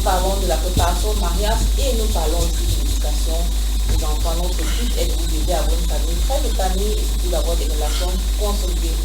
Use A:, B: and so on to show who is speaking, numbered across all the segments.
A: parlons de la préparation au mariage et nous parlons aussi de l'éducation des enfants. Notre but est de vous aider à avoir une famille très épanouie et surtout d'avoir des relations consolidées.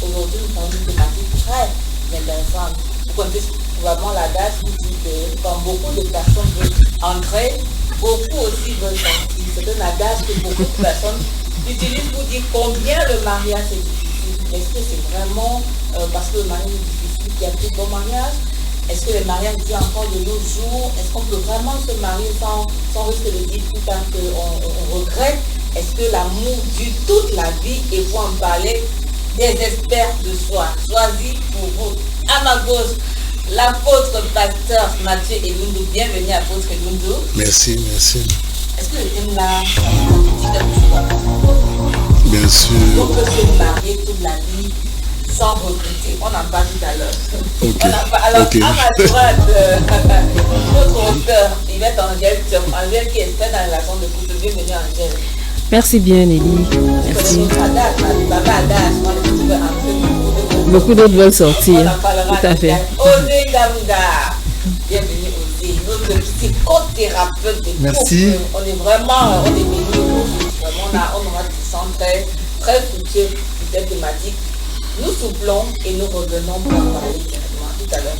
A: Aujourd'hui, nous avons une thématique très intéressante. Vous connaissez probablement l'adage qui dit que quand beaucoup de personnes veulent entrer, beaucoup aussi veulent sortir. C'est un adage que beaucoup de personnes utilisent pour dire combien le mariage est difficile. Est-ce que c'est vraiment parce que le mariage est difficile qu'il y a plus de bons mariages? Est-ce que les mariages durent encore de nos jours? Est-ce qu'on peut vraiment se marier sans risque de dire tout le temps qu'on regrette? Est-ce que l'amour dure toute la vie? Et pour en parler, des experts de soi choisis pour vous. À ma gauche, l'apôtre pasteur Mathieu Elundu. Bienvenue apôtre Elundu.
B: Merci.
A: Est-ce que le thème là dit quelque chose?
B: Bien sûr.
A: On peut se marier toute la vie sans regretter. On en parle tout à l'heure.
B: Ok.
A: Alors,
B: Ok.
A: à ma droite, notre auteur, Yvette Angèle, Angèle qui est expert dans la relation de couple. Bienvenue Angèle.
C: Merci bien, Nelly. Merci. Beaucoup d'autres veulent sortir. Tout à fait.
A: Osé Gamda. Bienvenue Osé, notre psychothérapeute de
D: Merci.
A: couple. On est bénis. Vraiment, on aura du sang très fructueux sur cette thématique. Nous soufflons et nous revenons pour en parler directement tout à l'heure.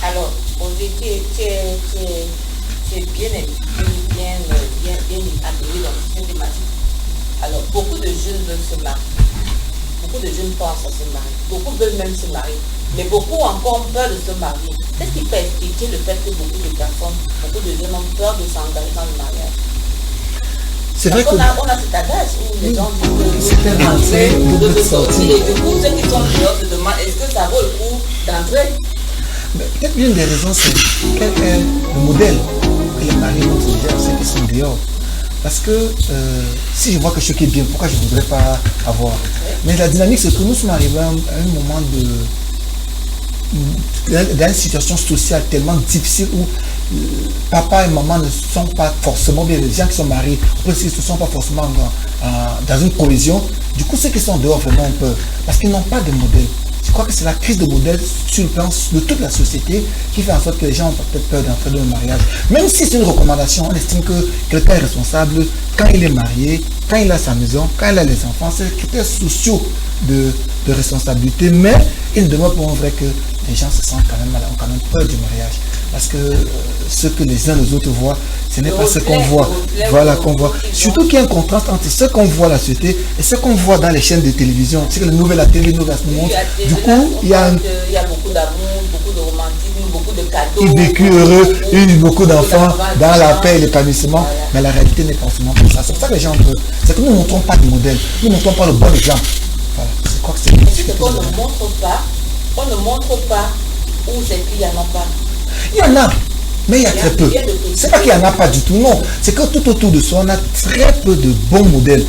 A: Alors, Osé, tu es bien intégré dans cette thématique. Alors, beaucoup de jeunes veulent se marier. Beaucoup de jeunes pensent à se marier. Beaucoup veulent même se marier. Mais beaucoup ont encore peur de se marier. Qu'est-ce qui peut expliquer le fait que beaucoup de personnes, beaucoup de jeunes ont peur de s'engager dans le mariage?
D: C'est vrai que
A: On a cet adage où les gens disent
D: c'est un entrée, double sortie.
A: Et du coup, ceux qui sont dehors se demandent est-ce que ça vaut le coup d'entrer?
D: Peut-être l'une des raisons, c'est quel est le modèle que les maris vont déjà, ceux qui sont dehors. Parce que si je vois quelque chose qui est bien, pourquoi je ne voudrais pas avoir? Mais la dynamique, c'est que nous sommes arrivés à un moment dans une situation sociale tellement difficile où papa et maman ne sont pas forcément bien. Les gens qui sont mariés, ne sont pas forcément dans une cohésion. Du coup, ceux qui sont dehors vraiment ont peur parce qu'ils n'ont pas de modèle. Je crois que c'est la crise de modèle sur le plan de toute la société qui fait en sorte que les gens ont peut-être peur d'entrer dans le mariage. Même si c'est une recommandation, on estime que quelqu'un est responsable quand il est marié, quand il a sa maison, quand il a les enfants. C'est des critères sociaux de responsabilité, mais il demeure pour vrai que les gens se sentent ont quand même peur du mariage. Parce que ce que les uns les autres voient, ce n'est pas ce qu'on voit. Voilà, qu'on voit. Surtout qu'il y a un contraste entre ce qu'on voit à la société et ce qu'on voit dans les chaînes de télévision. C'est que les nouvelles, la télé nous montre. Du coup, il y a
A: beaucoup d'amour, beaucoup de romantisme, beaucoup de cadeaux.
D: Il vécu heureux, il a eu beaucoup d'enfants dans la paix et l'épanouissement. Voilà. Mais la réalité n'est pas forcément comme ça. C'est pour ça que les gens ont peur. C'est que nous ne montrons pas de modèle. Nous ne montrons pas le bon exemple. Voilà. Je crois que c'est
A: qu'on ne montre pas où c'est qu'il n'y en a pas.
D: Il y en a, mais il y a très peu. C'est pas qu'il n'y en a pas du tout, non. C'est que tout autour de soi, on a très peu de bons modèles.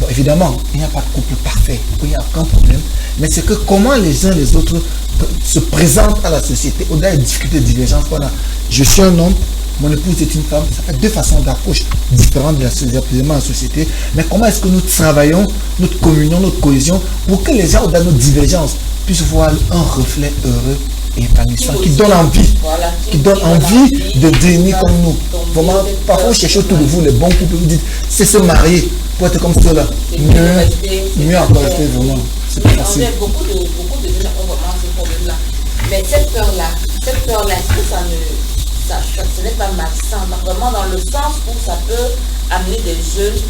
D: Bon, évidemment, il n'y a pas de couple parfait, il n'y a aucun problème. Mais c'est que comment les uns les autres se présentent à la société, au-delà des difficultés, des divergences qu'on a. Je suis un homme, mon épouse est une femme, ça fait deux façons d'approche différentes de la société. Mais comment est-ce que nous travaillons notre communion, notre cohésion, pour que les gens, au-delà de nos divergences, puissent voir un reflet heureux et épanouissant, qui donne envie, de devenir comme nous. Vraiment, parfois, vous cherchez autour de vous les bons couples, vous dites, c'est se marier pour être comme ceux-là. Mieux encore rester, vraiment. C'est pas facile.
A: Beaucoup de gens ont vraiment ce problème-là. Mais cette peur-là, est-ce que ce n'est pas malsain, vraiment dans le sens où ça peut amener des jeunes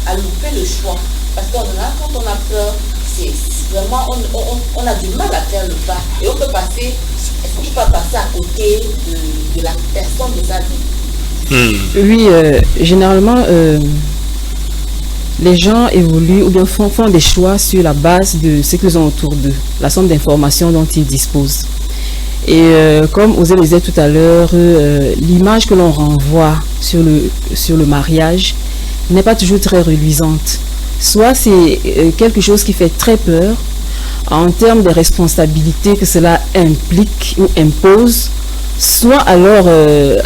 A: à louper le choix. Parce qu'en général, quand on a peur, c'est vraiment, on a du mal à faire le pas. Et on peut passer, est-ce qu'on peut pas passer à côté de la personne de sa vie?
C: Oui, généralement, les gens évoluent ou bien font des choix sur la base de ce qu'ils ont autour d'eux, la somme d'informations dont ils disposent. Et comme Osée le disait tout à l'heure, l'image que l'on renvoie sur le mariage n'est pas toujours très reluisante. Soit c'est quelque chose qui fait très peur en termes de responsabilités que cela implique ou impose, soit alors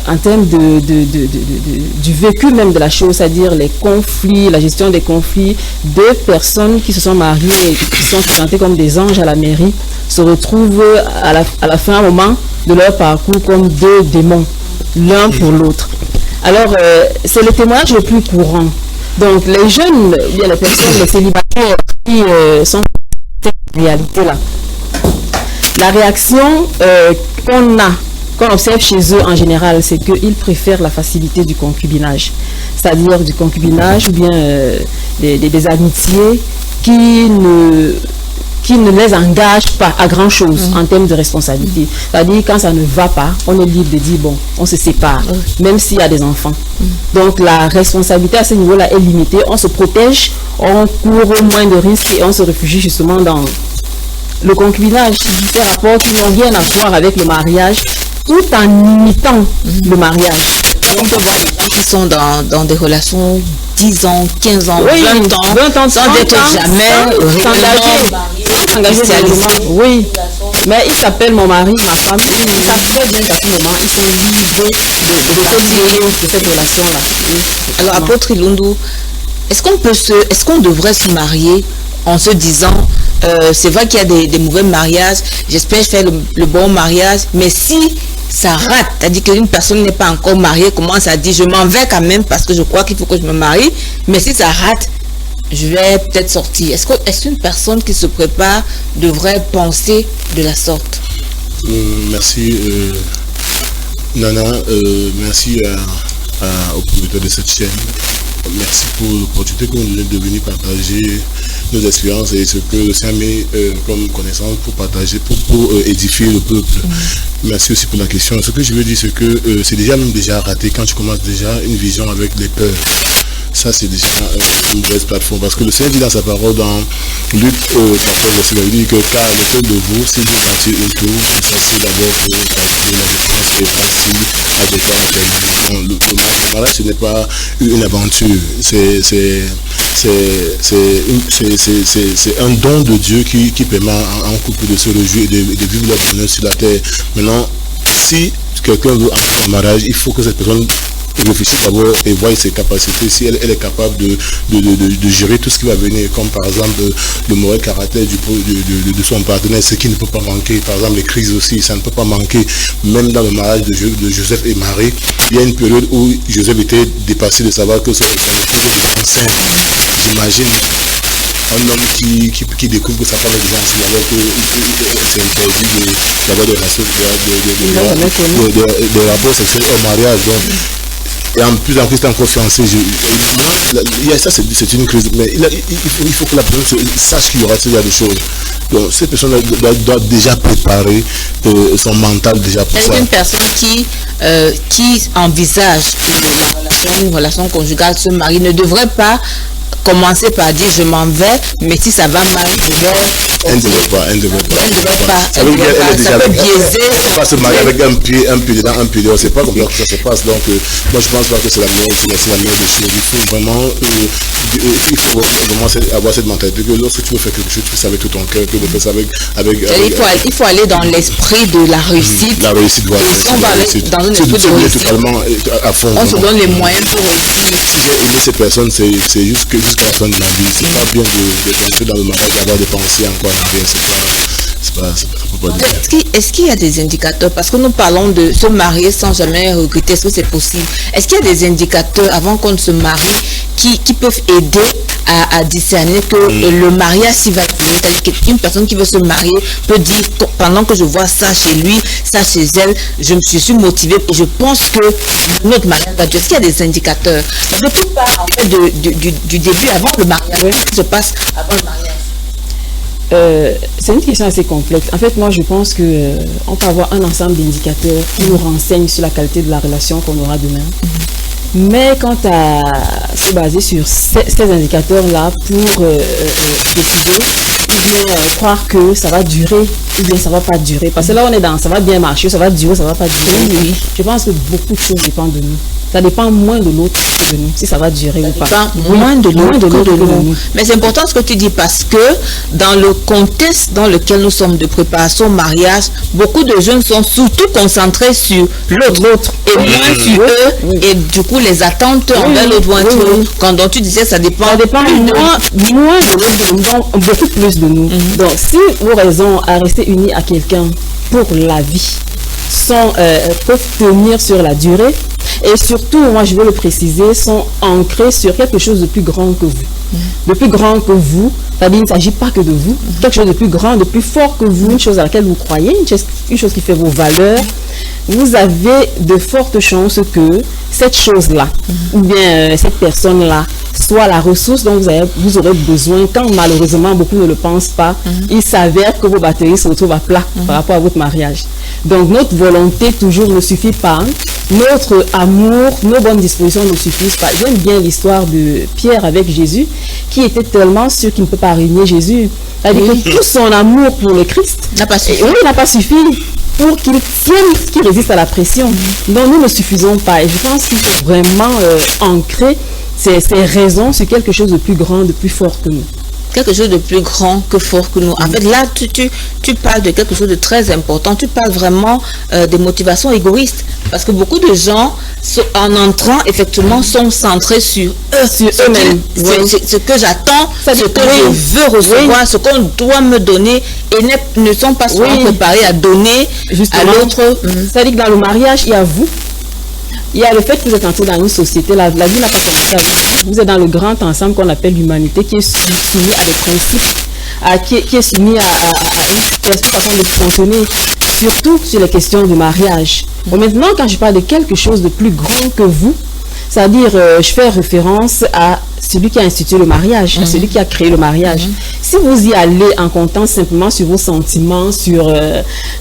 C: en termes du vécu même de la chose, c'est-à-dire les conflits, la gestion des conflits. Deux personnes qui se sont mariées et qui sont présentées comme des anges à la mairie se retrouvent à la fin, un moment de leur parcours, comme deux démons, l'un pour l'autre. Alors, c'est le témoignage le plus courant. Donc, les jeunes, bien les personnes, les célibataires qui sont dans cette réalité-là, la réaction qu'on observe chez eux en général, c'est qu'ils préfèrent la facilité du concubinage. C'est-à-dire du concubinage ou bien des amitiés qui ne les engagent pas à grand-chose en termes de responsabilité. C'est-à-dire quand ça ne va pas, on est libre de dire bon, on se sépare, même s'il y a des enfants. Donc la responsabilité à ce niveau-là est limitée. On se protège, on court moins de risques et on se réfugie justement dans le concubinage, des rapports qui n'ont rien à voir avec le mariage, tout en imitant le mariage.
B: On peut voir des gens qui sont dans des relations 10 ans, 15 ans, 20 ans, sans être jamais
C: s'engager. Oui, mais il s'appelle mon mari, ma femme, ils savent très bien qu'à ce moment, ils sont libres de cette relation-là.
B: Alors, apôtre Ilundu, est-ce qu'on devrait se marier en se disant c'est vrai qu'il y a des mauvais mariages, j'espère faire le bon mariage, mais si ça rate, c'est-à-dire qu'une personne n'est pas encore mariée, commence à dire je m'en vais quand même parce que je crois qu'il faut que je me marie, mais si ça rate, je vais peut-être sortir. Est-ce qu'une personne qui se prépare devrait penser de la sorte?
E: Merci Nana, merci au producteur de cette chaîne. Merci pour l'opportunité que nous donnez de venir partager nos expériences et ce que le Seigneur met comme connaissance pour partager, pour édifier le peuple. Merci aussi pour la question. Ce que je veux dire, c'est que c'est déjà raté quand tu commences déjà une vision avec les peurs. Ça, c'est déjà une vraie plateforme. Parce que le Seigneur dit dans sa parole, dans Luc 14, il dit que car le peuple de vous, si vous bâtissez une tour, ça c'est d'abord pour calculer la défense et facile à défendre. Le mariage, ce n'est pas une aventure. C'est un don de Dieu qui permet à un couple de se réjouir et de vivre leur bonheur sur la terre. Maintenant, si quelqu'un veut entrer en mariage, il faut que cette personne réfléchir d'abord et voir ses capacités, si elle est capable de gérer tout ce qui va venir, comme par exemple le mauvais caractère de son partenaire, ce qui ne peut pas manquer, par exemple les crises aussi, ça ne peut pas manquer. Même dans le mariage de Joseph et Marie, il y a une période où Joseph était dépassé de savoir que son épouse était enceinte. J'imagine un homme qui découvre que sa femme est déjà enceinte, alors que c'est interdit d'avoir des rapports sexuels au mariage. Donc, et en plus en plus encore fiancé, ça c'est une crise, mais il faut que la personne sache qu'il y aura ce genre de choses. Donc cette personne doit déjà préparer son mental déjà pour ça.
B: Est-ce qu'une personne qui envisage une relation conjugale, se marie, ne devrait pas commencer par dire je m'en vais, mais si ça va mal, je vais...
E: Elle ne devrait pas.
B: Ça peut biaiser.
E: Elle va se marier avec un pied dedans, un pied dehors. C'est pas comme ça que ça se passe. Donc, moi, je pense pas que c'est la meilleure des choses. Il faut vraiment avoir cette mentalité que lorsque tu veux faire quelque chose, tu fais ça avec tout ton cœur, que de faire ça avec
B: il faut aller dans l'esprit de la réussite.
E: La réussite doit être.
B: On va aller dans un esprit de réussite.
E: Totalement à fond.
B: On se donne les moyens pour réussir.
E: Si j'ai aimé ces personnes, c'est jusqu'à la fin de ma vie. C'est pas bien d'entrer dans le mariage, d'avoir des pensées encore en arrière.
B: Est-ce qu'il y a des indicateurs, parce que nous parlons de se marier sans jamais regretter, est-ce que c'est possible? Est-ce qu'il y a des indicateurs avant qu'on ne se marie qui peuvent aider à discerner que le mariage s'y va bien? C'est-à-dire qu'une personne qui veut se marier peut dire, pendant que je vois ça chez lui, ça chez elle, je suis motivée et je pense que notre mariage va durer. Est-ce qu'il y a des indicateurs? Parce que tout part en fait du début, avant le mariage. Qu'est-ce qui se passe avant le mariage?
C: C'est une question assez complexe. En fait, moi, je pense qu'on peut avoir un ensemble d'indicateurs qui nous renseignent sur la qualité de la relation qu'on aura demain. Mais quant à se baser sur ces indicateurs-là pour décider, ou bien croire que ça va durer, ou bien ça va pas durer. Parce que là, on est dans ça va bien marcher, ça va durer, ça va pas durer. Oui. Je pense que beaucoup de choses dépendent de nous. Ça dépend moins de l'autre que de nous, si ça va durer ou pas.
B: Ça dépend moins de l'autre que de nous. Mais c'est important ce que tu dis parce que dans le contexte dans lequel nous sommes de préparation au mariage, beaucoup de jeunes sont surtout concentrés sur l'autre et moins sur eux. Et du coup, les attentes envers l'autre vont être... Quand donc, tu disais, ça dépend
C: moins de l'autre, donc beaucoup plus de nous. Donc, si vos raisons à rester unis à quelqu'un pour la vie peuvent tenir sur la durée, et surtout, moi je veux le préciser, sont ancrés sur quelque chose de plus grand que vous. De plus grand que vous, c'est-à-dire il ne s'agit pas que de vous, quelque chose de plus grand, de plus fort que vous, une chose à laquelle vous croyez, une chose qui fait vos valeurs. Vous avez de fortes chances que cette chose-là, ou bien cette personne-là, soit la ressource dont vous aurez besoin quand malheureusement beaucoup ne le pensent pas. Il s'avère que vos batteries se retrouvent à plat par rapport à votre mariage. Donc notre volonté toujours ne suffit pas. Notre amour, nos bonnes dispositions ne suffisent pas. J'aime bien l'histoire de Pierre avec Jésus, qui était tellement sûr qu'il ne peut pas régner Jésus. C'est-à-dire que tout son amour pour le Christ n'a pas suffi pour qu'il tienne, qu'il résiste à la pression. Donc nous ne suffisons pas. Et je pense qu'il faut vraiment ancrer ces raisons sur quelque chose de plus grand, de plus fort que nous.
B: Quelque chose de plus grand que fort que nous. En fait, là, tu parles de quelque chose de très important. Tu parles vraiment des motivations égoïstes. Parce que beaucoup de gens, en entrant, effectivement, sont centrés sur eux. Sur eux-mêmes. Ce que j'attends, ce que je veux recevoir, ce qu'on doit me donner, et ne sont pas souvent préparés à donner à l'autre.
C: C'est-à-dire que dans le mariage, il y a vous. Il y a le fait que vous êtes entré dans une société, la vie n'a pas commencé avec vous. Vous êtes dans le grand ensemble qu'on appelle l'humanité, qui est soumis à des principes, qui est soumis à une façon de fonctionner, surtout sur les questions de mariage. Bon, maintenant, quand je parle de quelque chose de plus grand que vous, c'est-à-dire, je fais référence à celui qui a institué le mariage, à celui qui a créé le mariage. Si vous y allez en comptant simplement sur vos sentiments, sur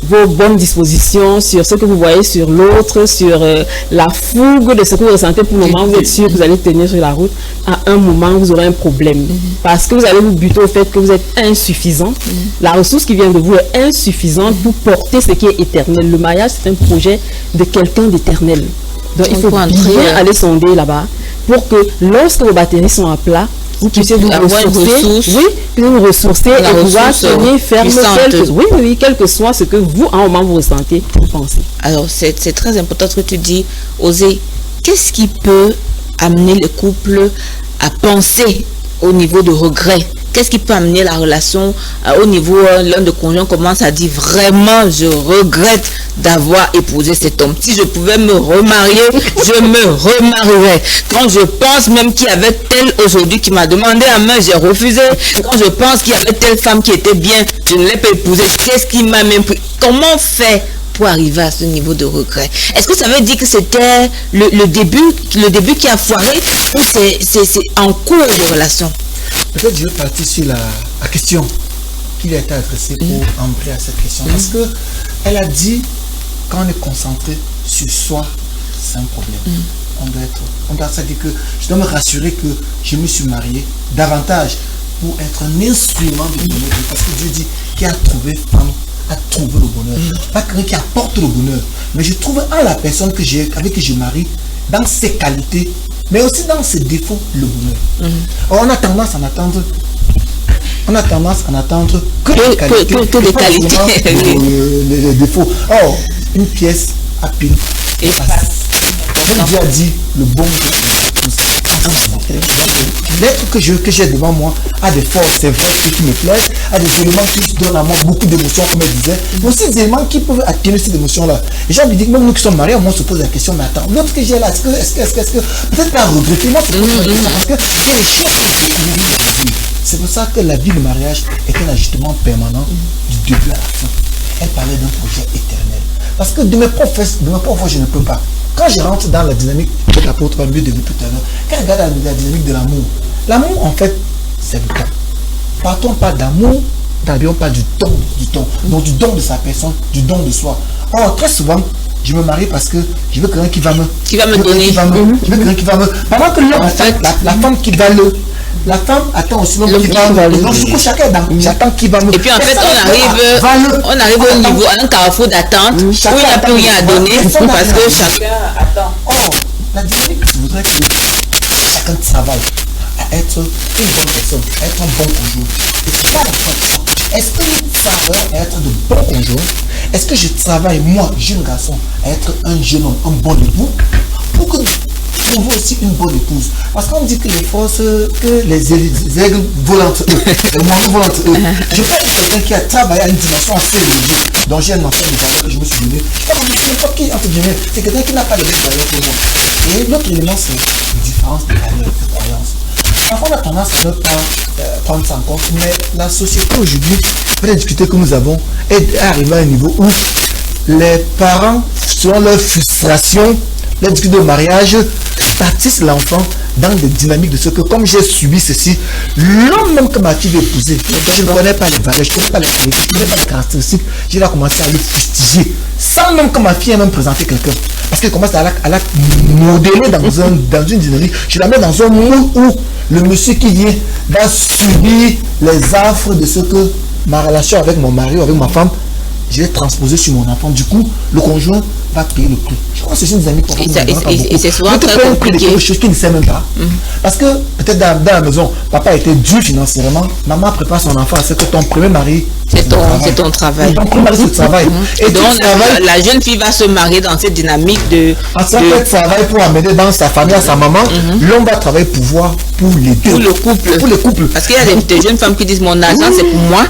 C: vos bonnes dispositions, sur ce que vous voyez sur l'autre, sur la fougue de ce que vous ressentez pour le moment, vous êtes sûr que vous allez tenir sur la route, à un moment, vous aurez un problème. Parce que vous allez vous buter au fait que vous êtes insuffisant. La ressource qui vient de vous est insuffisante pour porter ce qui est éternel. Le mariage, c'est un projet de quelqu'un d'éternel. Donc, il faut bien aller sonder là-bas pour que lorsque vos batteries sont à plat, vous puissiez vous ressourcer et pouvoir tenir ferme quel que soit ce que vous, en moment, vous ressentez, vous pensez.
B: Alors, c'est très important ce que tu dis, Osée. Qu'est-ce qui peut amener le couple à penser au niveau de regret? Qu'est-ce qui peut amener la relation au niveau, l'un de conjoints commence à dire vraiment je regrette d'avoir épousé cet homme. Si je pouvais me remarier, je me remarierais. Quand je pense même qu'il y avait telle aujourd'hui qui m'a demandé à main, j'ai refusé. Quand je pense qu'il y avait telle femme qui était bien, je ne l'ai pas épousée. Qu'est-ce qui m'a même pris? Comment on fait pour arriver à ce niveau de regret? Est-ce que ça veut dire que c'était le début qui a foiré ou c'est en cours de relation?
D: Peut-être je vais partir sur la question qui a été adressée pour embrayer à cette question. Parce qu'elle a dit, quand on est concentré sur soi, c'est un problème. On doit se dire que je dois me rassurer que je me suis marié davantage pour être un instrument du bonheur. Parce que Dieu dit qui a trouvé femme, a trouvé le bonheur. Pas quelqu'un qui apporte le bonheur. Mais je trouve en la personne avec qui je marie, dans ses qualités, mais aussi dans ses défauts, le bonheur. Or, on a tendance à attendre que les qualités, les défauts. Or, une pièce à pile et face. Comme Dieu a dit, le bon l'être que j'ai devant moi a des forces, c'est vrai, qui me plaisent, a des éléments qui donnent à moi beaucoup d'émotions, comme elle disait, mais aussi des éléments qui peuvent attirer ces émotions-là. Et j'ai envie de dire que même nous qui sommes mariés, on se pose la question, mais attends, l'autre que j'ai là, est-ce que peut-être pas regretter, moi, c'est parce que c'est les choses que je. C'est pour ça que la vie du mariage est un ajustement permanent du début à la fin. Elle parlait d'un projet éternel. Parce que de mes propres, je ne peux pas. Quand je rentre dans la dynamique que l'apôtre va mieux de tout à l'heure, quand je regarde la dynamique de l'amour, l'amour en fait, c'est le temps. Partons pas d'amour, n'abordons pas du don, donc du don de sa personne, du don de soi. Or, très souvent, je me marie parce que je veux quelqu'un qui va me...
B: Qui va me donner.
D: Je veux quelqu'un qui va me... Pendant que l'homme attend la femme qui va le... La femme attend aussi l'homme qui va le... Donc, du coup, chacun j'attends qui va me...
B: Et puis en fait, on arrive au niveau, à un carrefour d'attente où il n'y a plus rien à donner parce que chacun attend.
D: Or, la dynamique voudrait que chacun travaille à être une bonne personne, à être un bon conjoint. Et c'est pas la faute. Est-ce que je travaille à être de bons conjoints? Est-ce que je travaille, moi, jeune garçon, à être un jeune homme, un bon époux, pour que trouver aussi une bonne épouse? Parce qu'on dit que les forces, que les aigles volent entre eux, les moineaux volent entre eux. Je peux être quelqu'un qui a travaillé à une dimension assez élevée, dont j'ai un enfant de valeur que je me suis donné. Je peux dire n'importe qui, entre guillemets, c'est quelqu'un qui n'a pas les mêmes valeurs que moi. Et l'autre élément, c'est la différence de valeurs, de croyances. Parfois, on a tendance à ne pas prendre ça en compte, mais la société aujourd'hui, après la difficulté que nous avons, est arrivée à un niveau où les parents, selon leur frustration, leur difficulté de mariage, bâtissent l'enfant dans des dynamiques de ce que, comme j'ai subi ceci, l'homme même que ma fille veut épouser, je ne connais pas les valeurs, je ne connais pas les qualités, je ne connais pas les caractéristiques, j'ai là commencé à le fustiger, sans même que ma fille ait même présenté quelqu'un. Parce qu'elle commence à la modeler dans une dynamique. Je la mets dans un moule où le monsieur qui vient va subir les affres de ce que ma relation avec mon mari ou avec ma femme, je vais transposer sur mon enfant. Du coup, le conjoint va payer le prix. Je crois que c'est une dynamique pour
B: et c'est souvent très compliqué.
D: Quelque chose qu'il ne sait même pas. Parce que peut-être dans la maison, papa était dur financièrement, maman prépare son enfant à ce que ton premier mari,
B: c'est ton travail.
D: Ton premier mari, c'est le travail.
B: Et donc, la jeune fille va se marier dans cette dynamique de...
D: En tant que travail pour amener dans sa famille, à sa maman, l'homme va travailler pour les deux.
B: Pour le couple.
D: Pour les couples.
B: Parce qu'il y a des jeunes femmes qui disent mon argent c'est pour moi,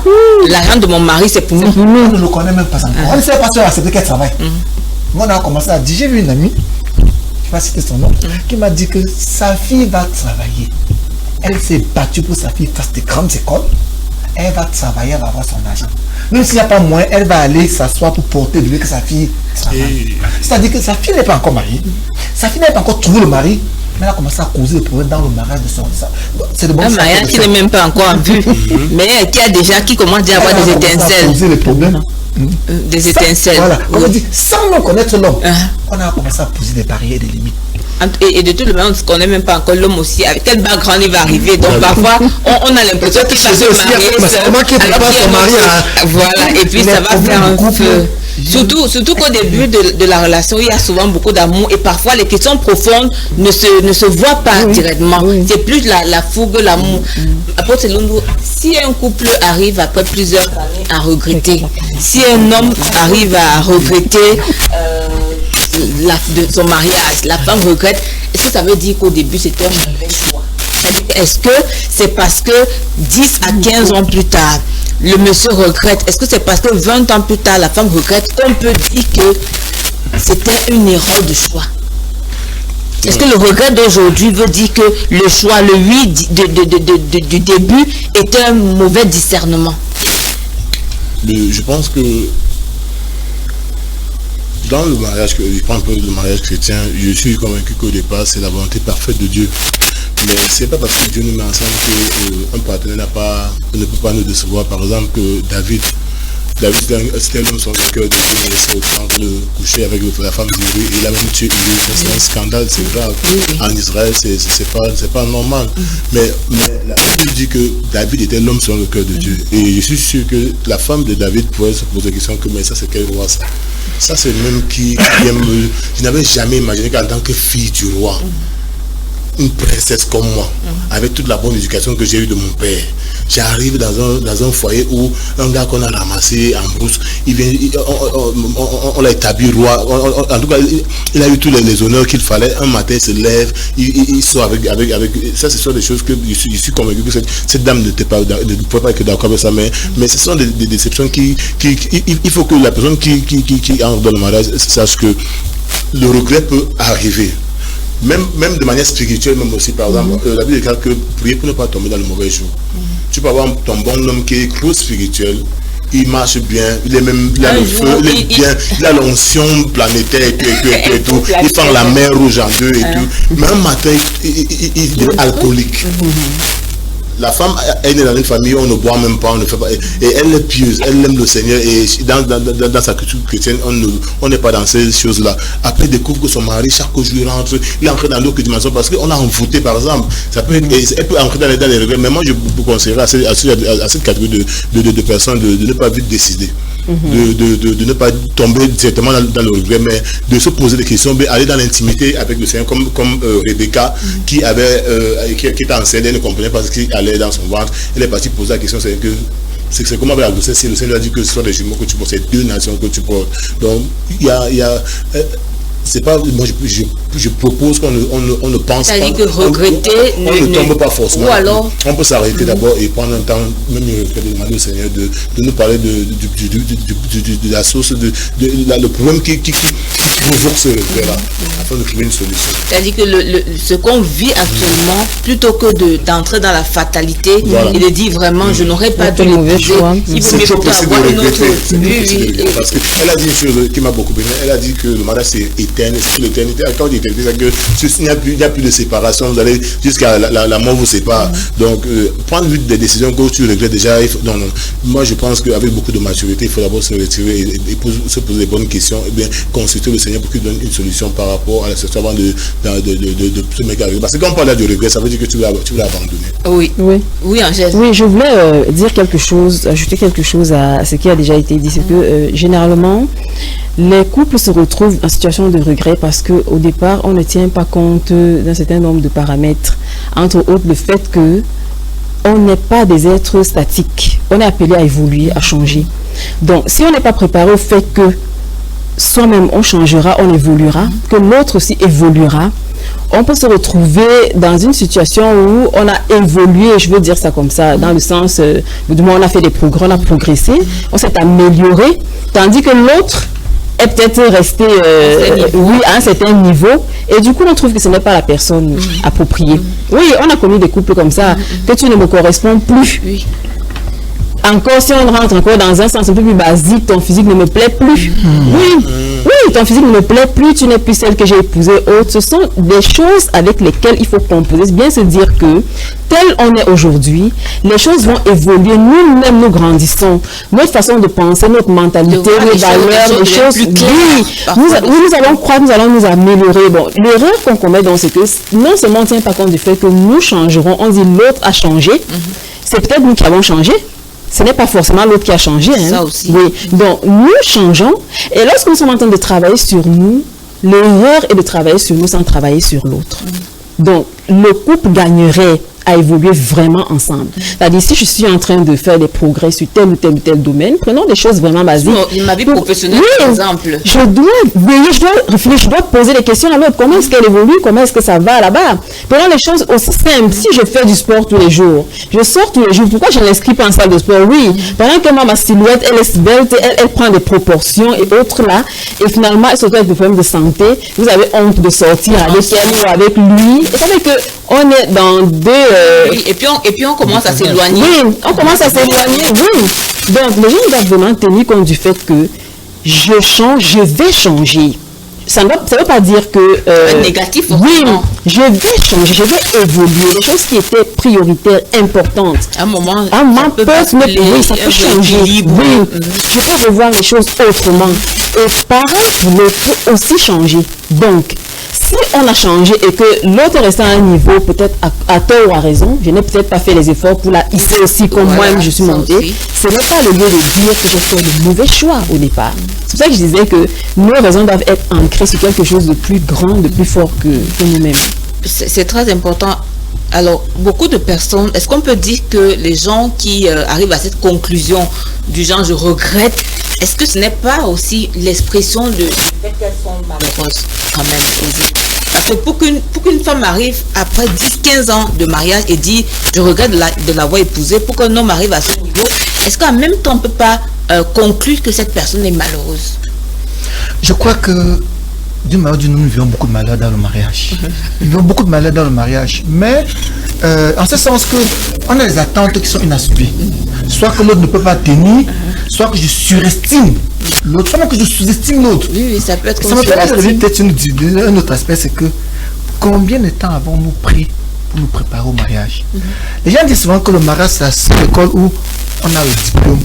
B: l'argent de mon mari c'est pour nous.
D: On ne le connaît même pas encore. On ne sait pas si on a accepté qu'elle travaille. Moi, on a commencé à dire, j'ai vu une amie, je ne vais pas citer son nom, qui m'a dit que sa fille va travailler. Elle s'est battue pour que sa fille fasse des grandes écoles. Elle va travailler, elle va avoir son argent. Même s'il n'y a pas moyen, elle va aller s'asseoir pour porter le que sa fille travaille. C'est-à-dire que sa fille n'est pas encore mariée. Sa fille n'a pas encore trouvé le mari. Mais elle a commencé à causer le problème dans le mariage de son fils. C'est de bon
B: un mariage qui n'est même pas encore en vue, mais qui commence déjà à avoir des étincelles.
D: Causer les problèmes.
B: Des étincelles.
D: Voilà. On dit, sans nous connaître l'homme, on a commencé à poser des barrières et des limites.
B: Et de tout le monde, on ne connaît même pas encore l'homme aussi. Avec quel background il va arriver. Donc parfois, on a l'impression qu'il va se marier. Voilà. Et puis ça va faire un feu. Surtout qu'au début de la relation, il y a souvent beaucoup d'amour et parfois les questions profondes ne se voient pas directement. C'est plus la fougue, l'amour. Après, si un couple arrive après plusieurs années à regretter, si un homme arrive à regretter de son mariage, la femme regrette, est-ce que ça veut dire qu'au début c'était un mauvais choix? Est-ce que c'est parce que 10 à 15 ans plus tard, le monsieur regrette? Est-ce que c'est parce que 20 ans plus tard, la femme regrette? On peut dire que c'était une erreur de choix. Est-ce que le regret d'aujourd'hui veut dire que le choix, le oui du début était un mauvais discernement?
E: Je pense que dans le mariage, je prends un peu le mariage chrétien, je suis convaincu qu'au départ, c'est la volonté parfaite de Dieu. Mais c'est pas parce que Dieu nous met ensemble qu'un partenaire ne peut pas nous décevoir. Par exemple, que David c'était l'homme sur le cœur de Dieu, mais c'est autant que le coucher avec la femme d'Uri, il a même tué Uri. C'est un scandale, c'est grave. En Israël, c'est pas normal. Mais la Bible dit que David était l'homme sur le cœur de Dieu. Et je suis sûr que la femme de David pourrait se poser la question que mais ça c'est quel roi ça? Ça c'est même qui aime. Je n'avais jamais imaginé qu'en tant que fille du roi, une princesse comme moi, avec toute la bonne éducation que j'ai eue de mon père, j'arrive dans un foyer où un gars qu'on a ramassé en brousse, il vient, on l'a établi roi, en tout cas il a eu tous les honneurs qu'il fallait. Un matin il se lève, il sort avec ça, ce sont des choses que je suis convaincu que cette dame ne pouvait pas être d'accord avec ça, mais ce sont des déceptions il faut que la personne qui entre dans le mariage sache que le regret peut arriver. Même de manière spirituelle, même aussi, par exemple, la Bible déclare que prier pour ne pas tomber dans le mauvais jour. Tu peux avoir ton bon homme qui est trop spirituel, il marche bien, il a le feu, il est bien, il a l'onction planétaire et tout, il fait la mer rouge en deux et tout. Mais un matin, il est alcoolique. la femme est née dans une famille où on ne boit même pas, on ne fait pas, et elle est pieuse, elle aime le Seigneur, et dans sa culture chrétienne, on n'est pas dans ces choses-là. Après, elle découvre que son mari, chaque jour, il entre dans d'autres dimensions, parce qu'on a envoûté, par exemple. Ça peut être, elle peut entrer dans les regrets, mais moi, je vous conseillerais à cette catégorie de personnes de ne pas vite décider. De ne pas tomber directement dans le regret, mais de se poser des questions, aller dans l'intimité avec le Seigneur, comme Rebecca, qui était enceinte, elle ne comprenait pas ce qui allait dans son ventre. Elle est partie poser la question, c'est comment avec la grossesse, si le Seigneur a dit que ce sont des jumeaux que tu portes, c'est 2 nations que tu portes. Donc, c'est pas, moi je propose qu'on ne pense pas,
B: que regretter
E: on ne tombe pas forcément.
B: Ou alors
E: on peut s'arrêter d'abord et prendre un temps, même de demander au Seigneur de nous parler de la source, le problème qui provoque ce regret-là, afin de trouver une solution.
B: C'est-à-dire que ce qu'on vit actuellement, plutôt que d'entrer dans la fatalité et de dire vraiment je n'aurais pas dû l'épouser, il vaut mieux avoir une autre.
E: Parce qu'elle a dit une chose qui m'a beaucoup aimé, elle a dit que le mariage c'est éternel, c'est l'éternité. Quand on dit éternité, c'est que il n'y a plus de séparation, vous allez jusqu'à la mort vous sépare. Donc prendre des décisions que tu regrettes déjà, non. Moi je pense qu'avec beaucoup de maturité, il faut d'abord se retirer et se poser des bonnes questions et bien consulter le Seigneur pour qu'il donne une solution par rapport à la situation avant de se mettre à regret. Parce que quand on parle de regret, ça veut dire que tu l'as abandonné.
B: Oui, Angèle.
C: Oui, je voulais dire quelque chose, ajouter quelque chose à ce qui a déjà été dit. C'est que généralement, les couples se retrouvent en situation de regret parce qu'au départ, on ne tient pas compte d'un certain nombre de paramètres. Entre autres, le fait que on n'est pas des êtres statiques. On est appelé à évoluer, à changer. Donc, si on n'est pas préparé au fait que soi-même, on changera, on évoluera, que l'autre aussi évoluera, on peut se retrouver dans une situation où on a évolué, je veux dire ça comme ça, dans le sens, du moins on a fait des progrès, on a progressé, on s'est amélioré, tandis que l'autre est peut-être resté à un certain niveau, et du coup on trouve que ce n'est pas la personne appropriée. Oui, on a connu des couples comme ça, que tu ne me corresponds plus. Encore, si on rentre encore dans un sens un peu plus basique, ton physique ne me plaît plus. Oui, ton physique ne me plaît plus, tu n'es plus celle que j'ai épousée, autre. Ce sont des choses avec lesquelles il faut composer. C'est bien se dire que, tel on est aujourd'hui, les choses vont évoluer. Nous-mêmes, nous grandissons. Notre façon de penser, notre mentalité, nos valeurs, les choses. Nous allons croire, nous allons nous améliorer. Bon, l'erreur qu'on commet donc, c'est que non seulement on ne tient pas compte du fait que nous changerons, on dit l'autre a changé. C'est peut-être nous qui avons changé. Ce n'est pas forcément l'autre qui a changé.
B: Ça aussi.
C: Oui. Donc, nous changeons. Et lorsque nous sommes en train de travailler sur nous, l'erreur est de travailler sur nous sans travailler sur l'autre. Donc, le couple gagnerait à évoluer vraiment ensemble. C'est-à-dire, si je suis en train de faire des progrès sur tel ou tel domaine, prenons des choses vraiment basiques.
B: Ma vie professionnelle, par exemple.
C: Je dois veiller, je dois réfléchir, je dois poser des questions à l'autre. Comment est-ce qu'elle évolue? Comment est-ce que ça va là-bas? Prenons les choses aussi simples. Si je fais du sport tous les jours, je sors tous les jours, pourquoi je ne l'inscris pas en salle de sport? Oui, pendant que moi, ma silhouette, elle est svelte, elle prend des proportions et autres là, et finalement, elle se retrouve avec des problèmes de santé. Vous avez honte de sortir avec elle ou avec lui. Et ça fait que on est dans deux...
B: Oui, et puis on commence à s'éloigner.
C: Oui, on commence à s'éloigner, oui. Donc, les gens doivent vraiment tenir compte du fait que je change, je vais changer. Ça ne veut pas dire que...
B: négatif,
C: oui, je vais changer, je vais évoluer. Des choses qui étaient prioritaires, importantes.
B: À un moment,
C: ça peut changer. Oui, je peux revoir les choses autrement. Et pareil, l'autre peut aussi changer. Donc, si on a changé et que l'autre est resté à un niveau, peut-être à tort ou à raison, je n'ai peut-être pas fait les efforts pour la hisser aussi comme moi-même je suis montée, ce n'est pas le lieu de dire que j'ai fait le mauvais choix au départ. C'est pour ça que je disais que nos raisons doivent être ancrées sur quelque chose de plus grand, de plus fort que nous-mêmes.
B: C'est très important. Alors, beaucoup de personnes, est-ce qu'on peut dire que les gens qui arrivent à cette conclusion du genre « je regrette », est-ce que ce n'est pas aussi l'expression du fait qu'elles sont malheureuses quand même? Parce que pour qu'une femme arrive après 10-15 ans de mariage et dit « je regrette de l'avoir épousée », pour qu'un homme arrive à ce niveau, est-ce qu'en même temps on ne peut pas conclure que cette personne est malheureuse?
D: Je crois que d'une manière ou d'une autre, nous vivons beaucoup de malheurs dans le mariage. Nous vivons beaucoup de malheurs dans le mariage. Mais en ce sens qu'on a des attentes qui sont inassouvies. Soit que l'autre ne peut pas tenir, soit que je surestime l'autre, soit que je sous-estime l'autre.
B: Oui, ça peut être
D: comme ça. Ça peut être peut-être un autre aspect, c'est que combien de temps avons-nous pris pour nous préparer au mariage. Les gens disent souvent que le mariage, c'est la seule école où on a le diplôme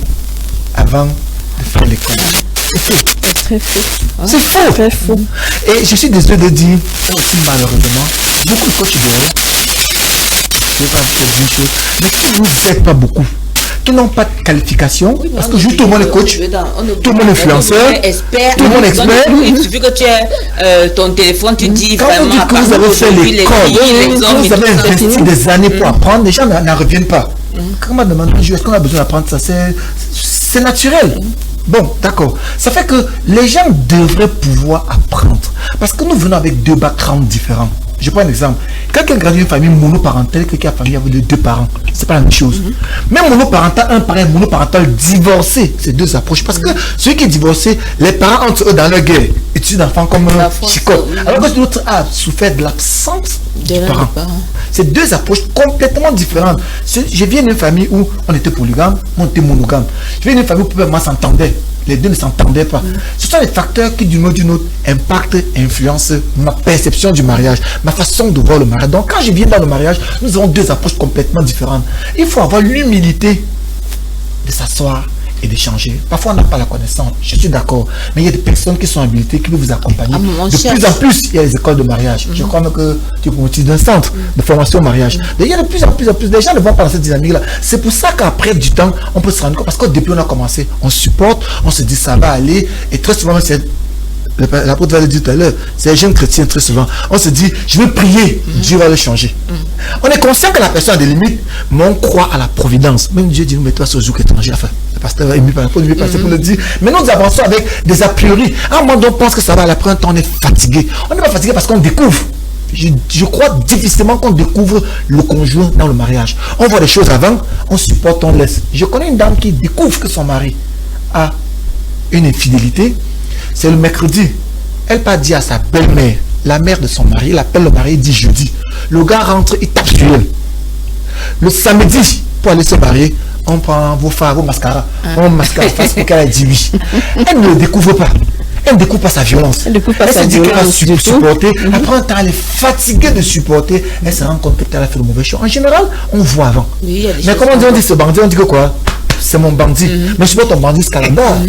D: avant de faire l'école. C'est faux.
C: Très faux.
D: C'est faux.
C: Très faux.
D: Et je suis désolé de dire, aussi malheureusement, beaucoup de coachs dehors, je ne vais pas vous dire une chose, mais qui ne vous aident pas beaucoup, qui n'ont pas de qualification, parce que juste tout le monde est coach, tout le monde est influenceur, tout le monde est expert.
B: Il suffit que tu aies ton téléphone, tu dis
D: Quand
B: vraiment.
D: vous dites que vous avez fait l'école, que vous avez investi des années pour apprendre, les gens n'en reviennent pas. Quand on m'a demandé un jour, est-ce qu'on a besoin d'apprendre ça? C'est naturel. Bon, d'accord. Ça fait que les gens devraient pouvoir apprendre. Parce que nous venons avec deux backgrounds différents. Je prends un exemple. Quelqu'un grandit dans une famille monoparentale, quelqu'un a une famille avec deux parents, c'est pas la même chose. Même monoparental, un parent monoparental divorcé, c'est deux approches. Parce que celui qui est divorcé, les parents entre eux dans leur guerre, étudient l'enfant comme un chicotte. Alors que l'autre a souffert de l'absence du parent. C'est deux approches complètement différentes. Je viens d'une famille où on était polygame, on était monogame. Je viens d'une famille où on s'entendait. Les deux ne s'entendaient pas. Ce sont les facteurs qui, d'une ou d'une autre, impactent, influencent ma perception du mariage, ma façon de voir le mariage. Donc, quand je viens dans le mariage, nous avons deux approches complètement différentes. Il faut avoir l'humilité de s'asseoir et d'échanger. Parfois, on n'a pas la connaissance, je suis d'accord. Mais il y a des personnes qui sont habilitées, qui peuvent vous accompagner. De plus en plus, il y a les écoles de mariage. Je crois même que tu es promotrice d'un centre de formation au mariage. Il y a de plus en plus, les gens ne vont pas dans cette dynamique-là. C'est pour ça qu'après du temps, on peut se rendre compte. Parce qu'au début, on a commencé, on supporte, on se dit ça va aller. Et très souvent, c'est l'apôtre va le dire tout à l'heure, c'est les jeunes chrétiens très souvent. On se dit, je vais prier, Dieu va le changer. On est conscient que la personne a des limites, mais on croit à la providence. Même Dieu dit, nous mets-toi sur le joug étranger. Enfin, le pasteur est mis par la passer pour le dire. Mais nous avançons avec des a priori. À un moment, on pense que ça va aller. Après un temps, on est fatigué. On n'est pas fatigué parce qu'on découvre. Je crois difficilement qu'on découvre le conjoint dans le mariage. On voit des choses avant, on supporte, on laisse. Je connais une dame qui découvre que son mari a une infidélité. C'est le mercredi. Elle pas dit à sa belle-mère, la mère de son mari, elle appelle le mari, il dit jeudi. Le gars rentre, il tape sur elle. Le samedi, pour aller se marier, on prend vos fards, vos mascaras. On mascara face pour qu'elle ait dit oui. Elle ne le découvre pas. Elle ne découvre pas sa violence. Elle se dit qu'elle va supporter. Après un temps, elle est fatiguée de supporter. Elle se rend compte qu'elle a fait le mauvais choix. En général, on voit avant. Mais comment on dit ce bandit? On dit que quoi? C'est mon bandit. Mais je supporte ton bandit Scalanda.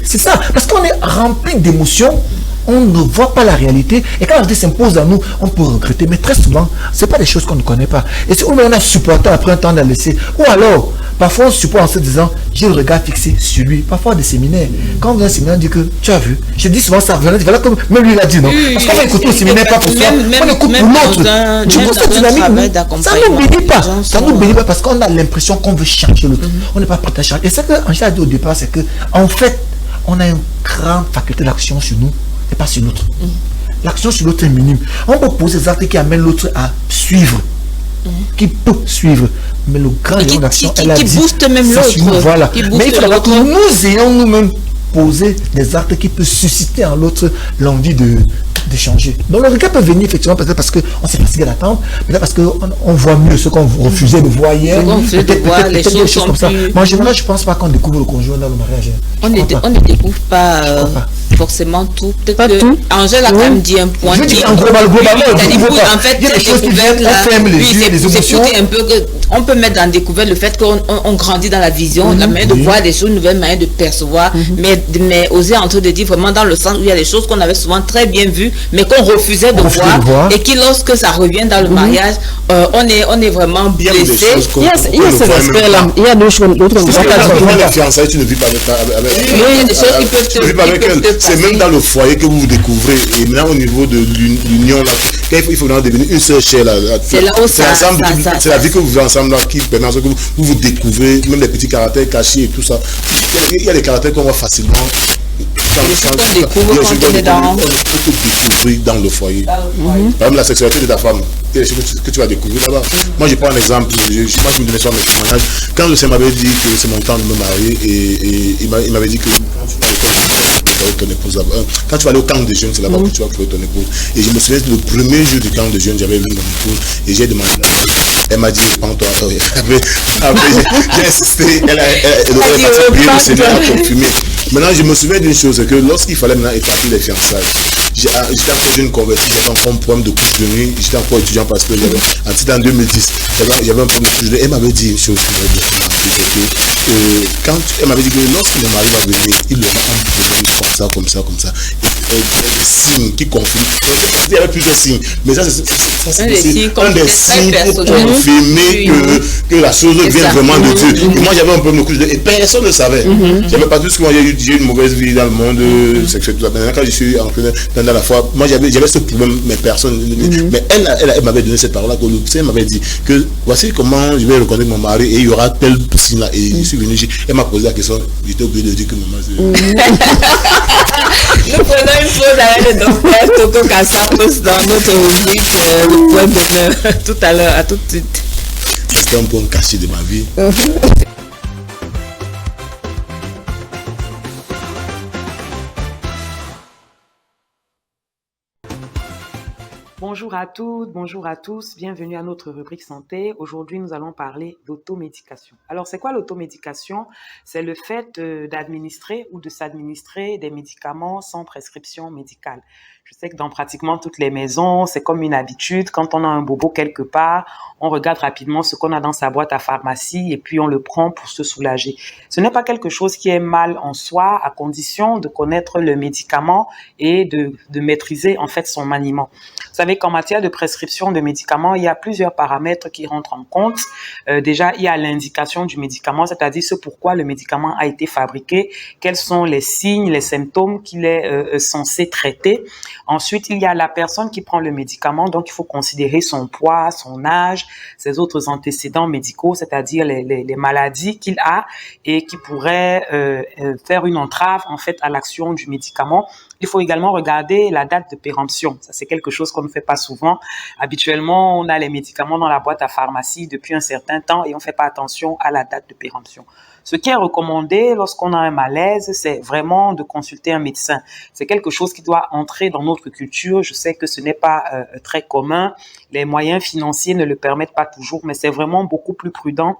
D: C'est ça. Parce qu'on est rempli d'émotions. On ne voit pas la réalité. Et quand la réalité s'impose à nous, on peut regretter. Mais très souvent, ce n'est pas des choses qu'on ne connaît pas. Et c'est où on a supporté après un temps, on a laissé. Ou alors, parfois on supporte en se disant, j'ai le regard fixé sur lui. Parfois des séminaires. Quand on vient au séminaire, on dit que tu as vu. Je dis souvent ça. Voilà comme même lui il a dit non. Parce qu'on va écouter au séminaire pas pour soi. On écoute pour l'autre. Du coup, cette dynamique, ça ne nous bénit pas. Ça ne nous bénit pas parce qu'on a l'impression qu'on veut changer l'autre. On n'est pas prêt à changer. Et ce qu'Angèle a dit au départ, c'est que en fait, on a une grande faculté d'action sur nous et pas sur l'autre. L'action sur l'autre est minime. On peut poser des actes qui amènent l'autre à suivre, qui peut suivre. Mais le grand rayon d'action, elle a dit,
B: booste même l'autre.
D: Voilà. Mais il faudra que nous ayons nous-mêmes posé des actes qui peuvent susciter en l'autre l'envie de changer. Donc le regret peut venir effectivement peut-être parce qu'on s'est fatigué d'attendre, peut-être parce qu'on voit mieux ce qu'on refusait de voir hier, peut-être des choses comme ça. Mais en général, je ne pense pas qu'on découvre le conjoint dans le mariage.
B: On ne découvre pas forcément tout. Peut-être que tout. Angèle a quand même dit un point.
D: Je dis en globalement,
B: en fait, il y a des choses qui viennent là. On peut mettre dans découverte le fait qu'on grandit dans la vision, la manière de voir des choses, une nouvelle manière de percevoir, mais oser entrer de dire vraiment dans le sens où il y a des choses qu'on avait souvent très bien vues, mais qu'on refusait de voir, et qui lorsque ça revient dans le mariage, on est vraiment blessé.
C: Il y a cet aspect-là. Il y a d'autres choses.
E: La fiançailles, tu ne vis pas avec
B: il y a des choses qui peuvent te
E: c'est même dans le foyer que vous découvrez. Et maintenant, au niveau de l'union, là, il faut devenir une seule chair.
B: C'est là où
E: c'est la vie que vous vivez ensemble là, qui permet que vous découvrez, même les petits caractères cachés et tout ça. Il y a des caractères qu'on voit facilement.
B: On découvre quand on est dans...
E: On peut découvrir dans le foyer. Par exemple, la sexualité de ta femme. Il y a des choses que tu vas découvrir là-bas. Moi, je prends un exemple. Moi, je me donnais sur mes témoignages. Quand le Seigneur m'avait dit que c'est mon temps de me marier, et il m'avait dit que ton épouse là-bas. Quand tu vas aller au camp de jeunes, c'est là-bas que tu vas trouver ton épouse. Et je me souviens le premier jour du camp de jeunes, j'avais vu mon épouse et j'ai demandé à elle. Elle m'a dit, prends-toi. J'ai insisté, elle a prié le Seigneur à confirmer. Maintenant, je me souviens d'une chose, c'est que lorsqu'il fallait maintenant établir les fiançailles, j'étais encore jeune converti, j'avais encore un problème de couche de nuit, j'étais encore étudiant gens parce que en 2010, il y avait un problème de couche de lait. Elle m'avait dit une chose quand elle m'avait dit que lorsque mon mari va venir, il aura un problème comme ça. Signes qui confirment. Il y avait plusieurs signes, mais ça c'est un des signes pour confirmer que la chose vient vraiment de Dieu. Et moi j'avais un problème de couche de lait et personne ne savait. J'avais pas tout ce que moi j'ai eu une mauvaise vie dans le monde sexuel. Quand je suis entré dans la foi, moi j'avais ce problème, mais personne. Mais elle m'avait donné cette parole-là, elle m'avait dit que voici comment je vais reconnaître mon mari et il y aura tel signe là. Et je suis venu, elle m'a posé la question, j'étais obligé de dire que maman
B: Nous prenons une pause avec le docteur Toto Kassapos dans notre rubrique le point d'honneur tout à l'heure, à tout de suite.
E: C'était un point caché de ma vie.
F: Bonjour à toutes, bonjour à tous, bienvenue à notre rubrique santé. Aujourd'hui, nous allons parler d'automédication. Alors, c'est quoi l'automédication? C'est le fait d'administrer ou de s'administrer des médicaments sans prescription médicale. Je sais que dans pratiquement toutes les maisons, c'est comme une habitude. Quand on a un bobo quelque part, on regarde rapidement ce qu'on a dans sa boîte à pharmacie et puis on le prend pour se soulager. Ce n'est pas quelque chose qui est mal en soi, à condition de connaître le médicament et de maîtriser en fait son maniement. Vous savez qu'en matière de prescription de médicaments, il y a plusieurs paramètres qui rentrent en compte. Déjà, il y a l'indication du médicament, c'est-à-dire ce pourquoi le médicament a été fabriqué, quels sont les signes, les symptômes qu'il est censé traiter. Ensuite, il y a la personne qui prend le médicament, donc il faut considérer son poids, son âge, ses autres antécédents médicaux, c'est-à-dire les maladies qu'il a et qui pourraient faire une entrave en fait à l'action du médicament. Il faut également regarder la date de péremption. Ça, c'est quelque chose qu'on ne fait pas souvent. Habituellement, on a les médicaments dans la boîte à pharmacie depuis un certain temps et on ne fait pas attention à la date de péremption. Ce qui est recommandé lorsqu'on a un malaise, c'est vraiment de consulter un médecin. C'est quelque chose qui doit entrer dans notre culture. Je sais que ce n'est pas très commun. Les moyens financiers ne le permettent pas toujours, mais c'est vraiment beaucoup plus prudent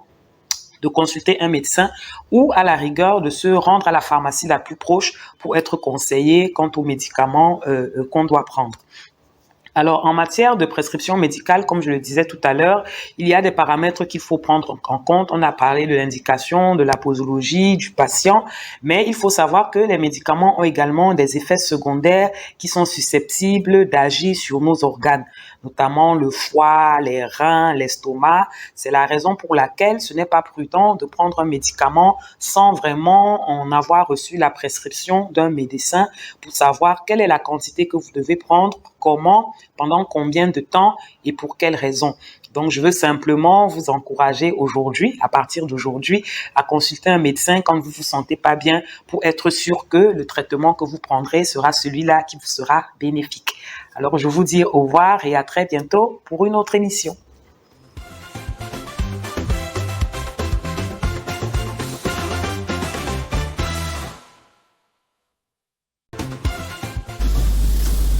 F: de consulter un médecin ou à la rigueur de se rendre à la pharmacie la plus proche pour être conseillé quant aux médicaments qu'on doit prendre. Alors, en matière de prescription médicale, comme je le disais tout à l'heure, il y a des paramètres qu'il faut prendre en compte. On a parlé de l'indication, de la posologie, du patient, mais il faut savoir que les médicaments ont également des effets secondaires qui sont susceptibles d'agir sur nos organes, notamment le foie, les reins, l'estomac. C'est la raison pour laquelle ce n'est pas prudent de prendre un médicament sans vraiment en avoir reçu la prescription d'un médecin pour savoir quelle est la quantité que vous devez prendre, comment, pendant combien de temps et pour quelles raisons. Donc, je veux simplement vous encourager aujourd'hui, à partir d'aujourd'hui, à consulter un médecin quand vous vous sentez pas bien pour être sûr que le traitement que vous prendrez sera celui-là qui vous sera bénéfique. Alors, je vous dis au revoir et à très bientôt pour une autre émission.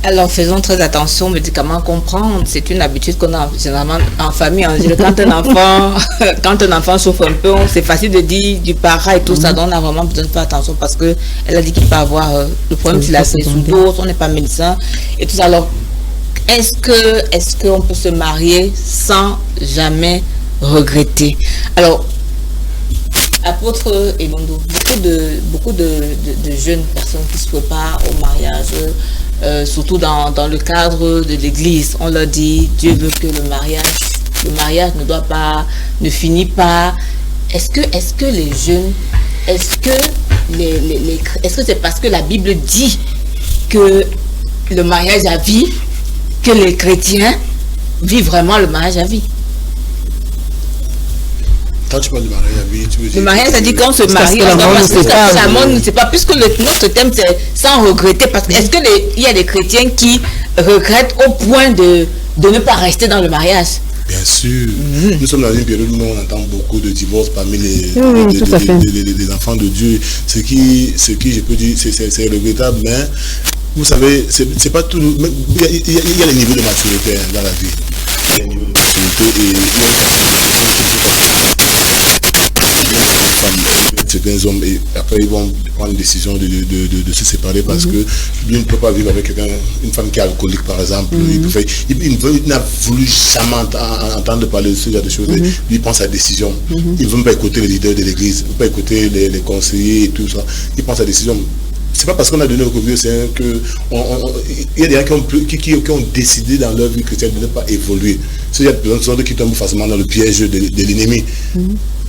B: Alors, faisons très attention aux médicaments qu'on prend. C'est une habitude qu'on a généralement en famille. On dit que quand un enfant souffre un peu, c'est facile de dire du para et tout ça. Donc, on a vraiment besoin de faire attention parce que elle a dit qu'il peut avoir le problème qu'il a fait sous dose. On n'est pas médecin et tout ça. Alors, est-ce qu'on peut se marier sans jamais regretter? Alors, apôtre Elondo, beaucoup de jeunes personnes qui se préparent au mariage, surtout dans le cadre de l'église, on leur dit Dieu veut que le mariage ne finit pas. Est-ce que les jeunes, est-ce que c'est parce que la Bible dit que le mariage à vie, que les chrétiens vivent vraiment le mariage à vie?
E: Quand tu parles de mariage à vie, tu veux dire...
B: Le mariage, ça dit qu'on se marie, la mort ne sait pas, puisque notre thème c'est sans regretter, parce que est-ce qu'il y a des chrétiens qui regrettent au point de ne pas rester dans le mariage?
E: Bien sûr. Nous sommes dans une période où on entend beaucoup de divorces parmi les enfants de Dieu. Ce qui je peux dire, c'est regrettable, mais vous savez, c'est pas tout. Il y a les niveaux de maturité dans la vie. Il y a les niveaux de maturité et il y a certains hommes et après ils vont prendre une décision de se séparer parce que lui ne peut pas vivre avec une femme qui est alcoolique par exemple. Il n'a voulu jamais entendre parler de ce genre de choses. Lui prend sa décision. Il ne veut pas écouter les leaders de l'église, il ne veut pas écouter les conseillers et tout ça. Il prend sa décision. C'est pas parce qu'on a donné au Covid que il y a des gens qui ont décidé dans leur vie chrétienne de ne pas évoluer. Il y a des personnes qui tombent facilement dans le piège de l'ennemi.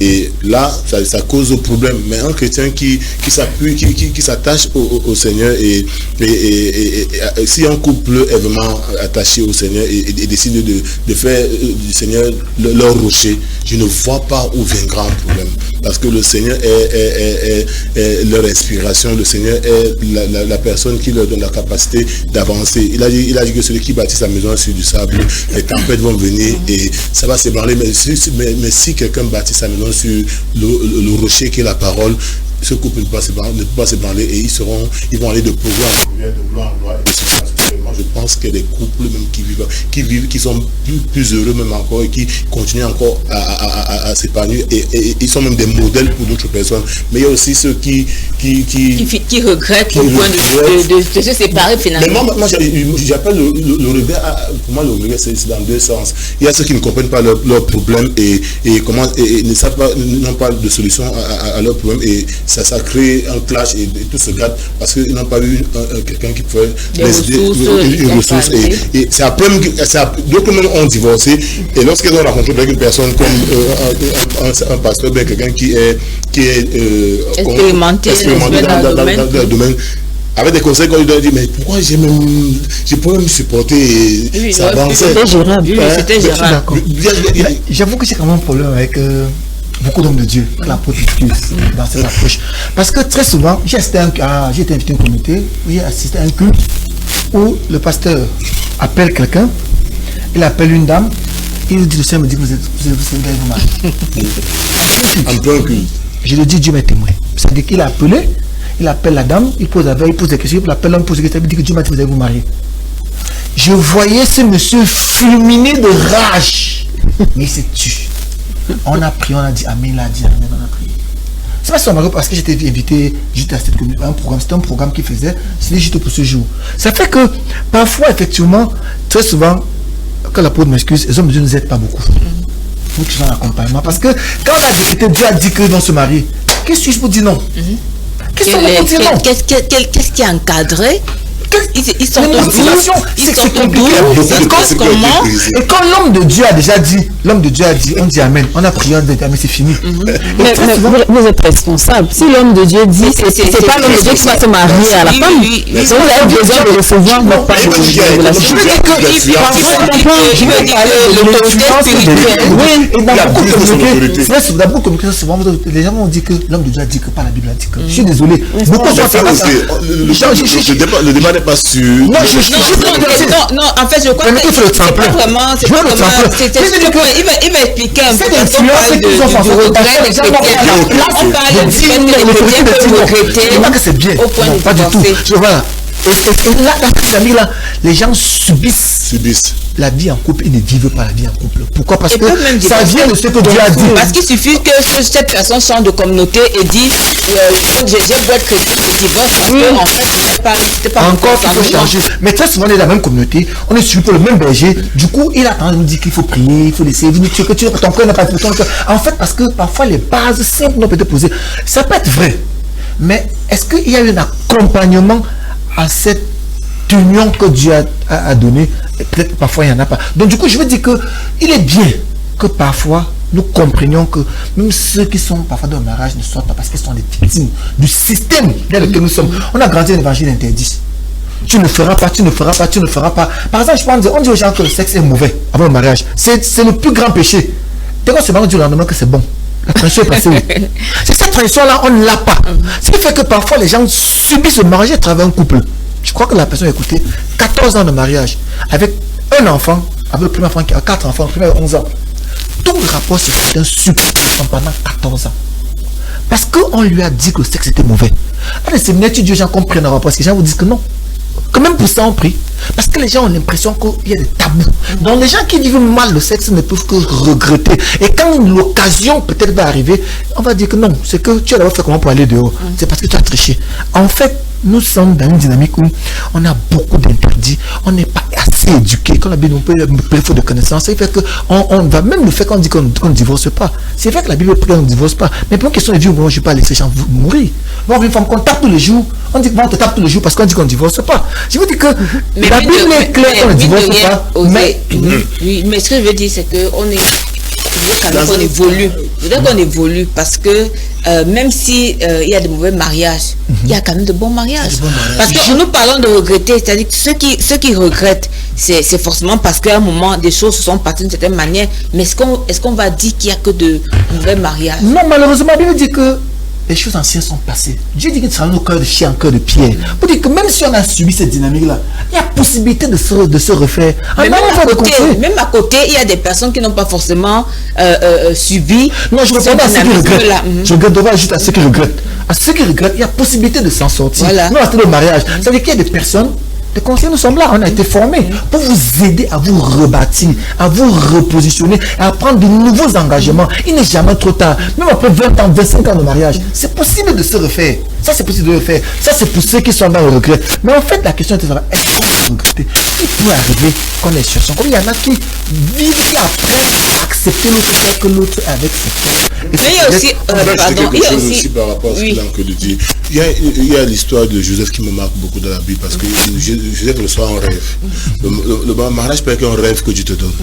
E: Et là, ça cause problème. Mais un chrétien qui s'appuie, qui s'attache au Seigneur et si un couple est vraiment attaché au Seigneur et décide de faire du Seigneur leur rocher, je ne vois pas où viendra un problème. Parce que le Seigneur est leur inspiration, le Seigneur est la personne qui leur donne la capacité d'avancer. Il a dit que celui qui bâtit sa maison sur du sable, les tempêtes vont venir et ça va s'ébranler. Mais si quelqu'un bâtit sa maison sur le rocher qui est la parole, ce couple ne peut pas s'ébranler et ils vont aller de pouvoir en pouvoir, de gloire en gloire. Je pense qu'il y a des couples même qui sont plus heureux même encore et qui continuent encore à s'épanouir et ils sont même des modèles pour d'autres personnes. Mais il y a aussi ceux qui
B: regrettent au point de se séparer finalement.
E: Mais moi j'appelle le regret, pour moi le regret c'est dans deux sens. Il y a ceux qui ne comprennent pas leurs problèmes et ne savent pas, n'ont pas de solution à leurs problèmes et ça crée un clash et tout se gâte parce qu'ils n'ont pas eu quelqu'un qui pouvait les aider. Une ressource et c'est après d'autres même ont divorcé et lorsqu'ils ont rencontré avec une personne comme un pasteur, bien quelqu'un qui est expérimenté dans le domaine avec des conseils qu'on lui donne, dit mais pourquoi je pourrais me supporter et ça avançait.
C: C'était gérable.
B: C'était gérable.
D: J'avoue que c'est quand même un problème avec beaucoup d'hommes de Dieu, l'apôtre dans cette approche. Parce que très souvent, j'ai été invité à un comité, j'ai assisté à un culte où le pasteur appelle quelqu'un, il appelle une dame, il dit, le Seigneur me dit que vous êtes marié. En plein culte. Je lui dis, Dieu m'est témoin. C'est-à-dire qu'il a appelé, il appelle la dame, il pose des questions, il appelle l'homme, il pose des questions, il dit que Dieu m'a dit que vous allez vous marier. Je voyais ce monsieur fulminer de rage, mais il s'est tué. On a prié, on a dit Amen, il a dit Amen, on a prié. C'est pas seulement parce que j'étais invité juste à cette communauté, c'était un programme qui faisait, c'était juste pour ce jour. Ça fait que parfois, effectivement, très souvent, quand l'apôtre m'excuse, les hommes de Dieu ne nous aident pas beaucoup. Nous qui sommes en accompagnement. Parce que quand on a discuté, Dieu a dit que dans se marier, qu'est-ce que je peux dire non?
B: Qu'est-ce qui est encadré? Ils sont
D: comment? Et quand l'homme de Dieu a déjà dit, on dit Amen, on a prié, on dit Amen, c'est fini.
C: Mais vous êtes responsable. Si l'homme de Dieu dit, c'est pas l'homme de Dieu qui va se marier à la femme. Vous avez besoin de recevoir votre part de révélation.
D: Je veux dire que dans beaucoup de communications, souvent, les gens m'ont dit que l'homme de Dieu a dit que pas la Bible a dit que. Je suis désolé. Beaucoup sont fait ça.
E: Le débat n'est pas sûr.
B: Non, en fait, je crois que c'est pas vraiment. Il va expliquer un peu. On parle du regret des chrétiens. On parle du fait que les chrétiens peuvent regretter.
D: C'est bien.
B: Au point de
D: pas du tout. Voilà. Et là, dans ces amis-là, les gens subissent la vie en couple et ne vivent pas la vie en couple. Pourquoi? Parce que ça vient de ce que Dieu a dit.
B: Parce qu'il suffit que cette personne change de communauté et dit j'ai beau être chrétien, je divorce parce que en fait, c'est pas
D: encore qu'il faut changer. Mais très souvent, on est dans la même communauté, on est suivi pour le même berger. Du coup, il a tendance à nous dire qu'il faut prier, il faut laisser venir, que ton cœur n'a pas de ton cœur. En fait, parce que parfois, les bases simples n'ont pas été posées. Ça peut être vrai. Mais est-ce qu'il y a eu un accompagnement à cette union que Dieu a donnée? Peut-être parfois il n'y en a pas. Donc du coup je veux dire que il est bien que parfois nous comprenions que même ceux qui sont parfois dans le mariage ne sortent pas parce qu'ils sont des victimes du système dans lequel nous sommes. On a grandi un évangile interdit. Tu ne feras pas, tu ne feras pas, tu ne feras pas. Par exemple, on dit aux gens que le sexe est mauvais avant le mariage. C'est le plus grand péché. Dès qu'on se marie, on dit le lendemain que c'est bon. La transition est passée. C'est cette transition-là, on ne l'a pas. Ce qui fait que parfois les gens subissent le mariage à travers un couple. Je crois que la personne a écouté 14 ans de mariage avec un enfant, avec le premier enfant qui a 4 enfants, le premier a 11 ans. Tout le rapport se fait un suppression pendant 14 ans. Parce qu'on lui a dit que le sexe était mauvais. Dans les séminaires, tu dis aux gens qu'on prenne un rapport, parce que les gens vous disent que non. que même pour ça on prie. Parce que les gens ont l'impression qu'il y a des tabous. Donc les gens qui vivent mal le sexe ne peuvent que regretter. Et quand l'occasion peut-être va arriver, on va dire que non, c'est que tu as d'abord fait comment pour aller dehors. C'est parce que tu as triché. En fait, nous sommes dans une dynamique où on a beaucoup d'interdits, on n'est pas assez éduqué, quand la Bible nous peut faute de connaissances, c'est fait que on va même le fait qu'on dit qu'on ne divorce pas. C'est vrai que la Bible dit qu'on ne divorce pas, mais pour une question de vie, je ne vais pas laisser les gens mourir. Bon, une femme qu'on tape tous les jours, on dit qu'on te tape tous les jours parce qu'on dit qu'on ne divorce pas. Je vous dis que la Bible est claire qu'on ne divorce pas.
B: Mais ce que je veux dire, c'est qu'on est... On évolue. Je veux dire qu'on évolue parce que même si il y a de mauvais mariages, il y a quand même de bons mariages. Parce que nous parlons de regretter, c'est-à-dire que ceux qui regrettent, c'est forcément parce qu'à un moment des choses se sont passées d'une certaine manière. Mais est-ce qu'on va dire qu'il n'y a que de mauvais mariages?
D: Non, malheureusement, la Bible dit que les choses anciennes sont passées. Dieu dit qu'il sera nos cœurs de chien en cœur de pierre. Pour dire que même si on a subi cette dynamique-là, il y a possibilité de se refaire.
B: Mais même à côté, il y a des personnes qui n'ont pas forcément subi.
D: Non, je regarde à ceux qui regrettent. Je regarde juste à ceux qui regrettent. À ceux qui regrettent, il y a possibilité de s'en sortir.
B: Voilà.
D: Nous, à ce mariage, ça veut dire qu'il y a des personnes. Les conseillers, nous sommes là, on a été formés pour vous aider à vous rebâtir, à vous repositionner, à prendre de nouveaux engagements. Il n'est jamais trop tard. Même après 20 ans, 25 ans de mariage, c'est possible de se refaire. Ça, c'est possible de le faire. Ça, c'est pour ceux qui sont dans le regret. Mais en fait, la question est de savoir, est-ce qu'on va regretter? Il peut arriver qu'on ait cherché. Comme il y en a qui vivent, qui apprennent à accepter l'autre tel que l'autre est avec ses forces.
B: Mais il y a aussi,
E: il y a aussi par rapport à ce qu'il a encore dit. Il y a l'histoire de Joseph qui me marque beaucoup dans la Bible parce que Joseph reçoit un rêve. Le mariage peut être un rêve que Dieu te donne.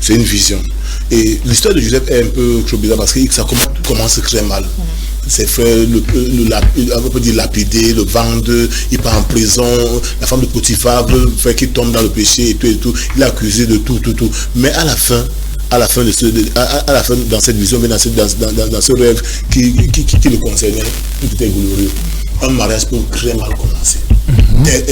E: C'est une vision. Et l'histoire de Joseph est un peu trop bizarre parce que ça commence très mal. Ses frères, on peut dire lapider, le vendre, il part en prison, la femme de Potiphar veut faire qu'il tombe dans le péché et tout et tout. Il est accusé de tout. Mais à la fin dans cette vision, dans ce rêve qui le concernait, tout était glorieux. Un mariage peut très mal commencer.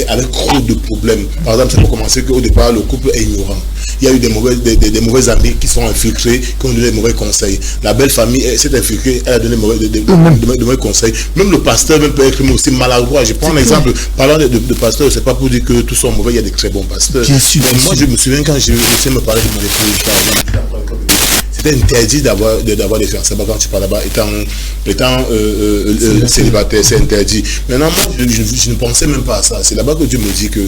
E: Avec trop de problèmes. Par exemple, ça peut commencer qu'au départ, le couple est ignorant. Il y a eu des mauvais amis qui sont infiltrés, qui ont donné des mauvais conseils. La belle famille s'est infiltrée, elle a donné de mauvais conseils. Même le pasteur peut être aussi maladroit. Je prends un exemple. Parlant de pasteur, c'est pas pour dire que tous sont mauvais, il y a des très bons pasteurs. Moi, je me souviens quand je me parlais de mon épouse, par exemple, c'était interdit d'avoir des fiançailles quand tu parles là-bas, étant célibataire, c'est interdit. Maintenant, moi, je ne pensais même pas à ça. C'est là-bas que Dieu me dit que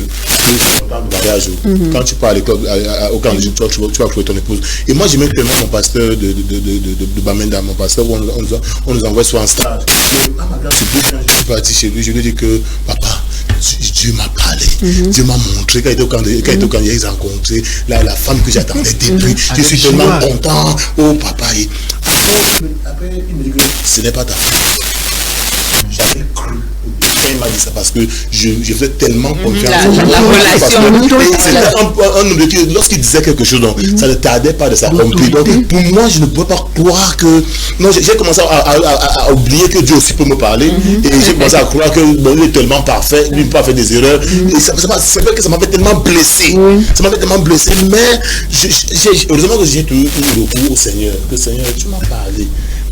E: temps de mariage, quand tu pars à l'école, au camp de tu vas trouver ton épouse. Et moi, j'aimais tellement mon pasteur de Bamenda, mon pasteur, on nous envoie soit en stage. Je suis parti chez lui, je lui ai dit que, papa, Dieu m'a parlé, Dieu m'a montré, quand il était au camp, ils ont rencontré la femme que j'attendais depuis. Je suis tellement content. Oh papa, après il me dit que ce n'est pas ta femme. J'avais cru. Quand il m'a dit ça parce que je faisais tellement confiance. La relation. Lorsqu'il disait quelque chose, donc, ça ne tardait pas de s'accomplir. Donc pour moi, je ne pouvais pas croire que... Non, j'ai commencé à oublier que Dieu aussi peut me parler. Et j'ai commencé à croire que il est tellement parfait, lui ne peut pas faire des erreurs. Et c'est vrai que ça m'avait tellement blessé. Ça m'avait tellement blessé. Mais heureusement que j'ai eu recours au Seigneur. Que Seigneur, tu m'as parlé.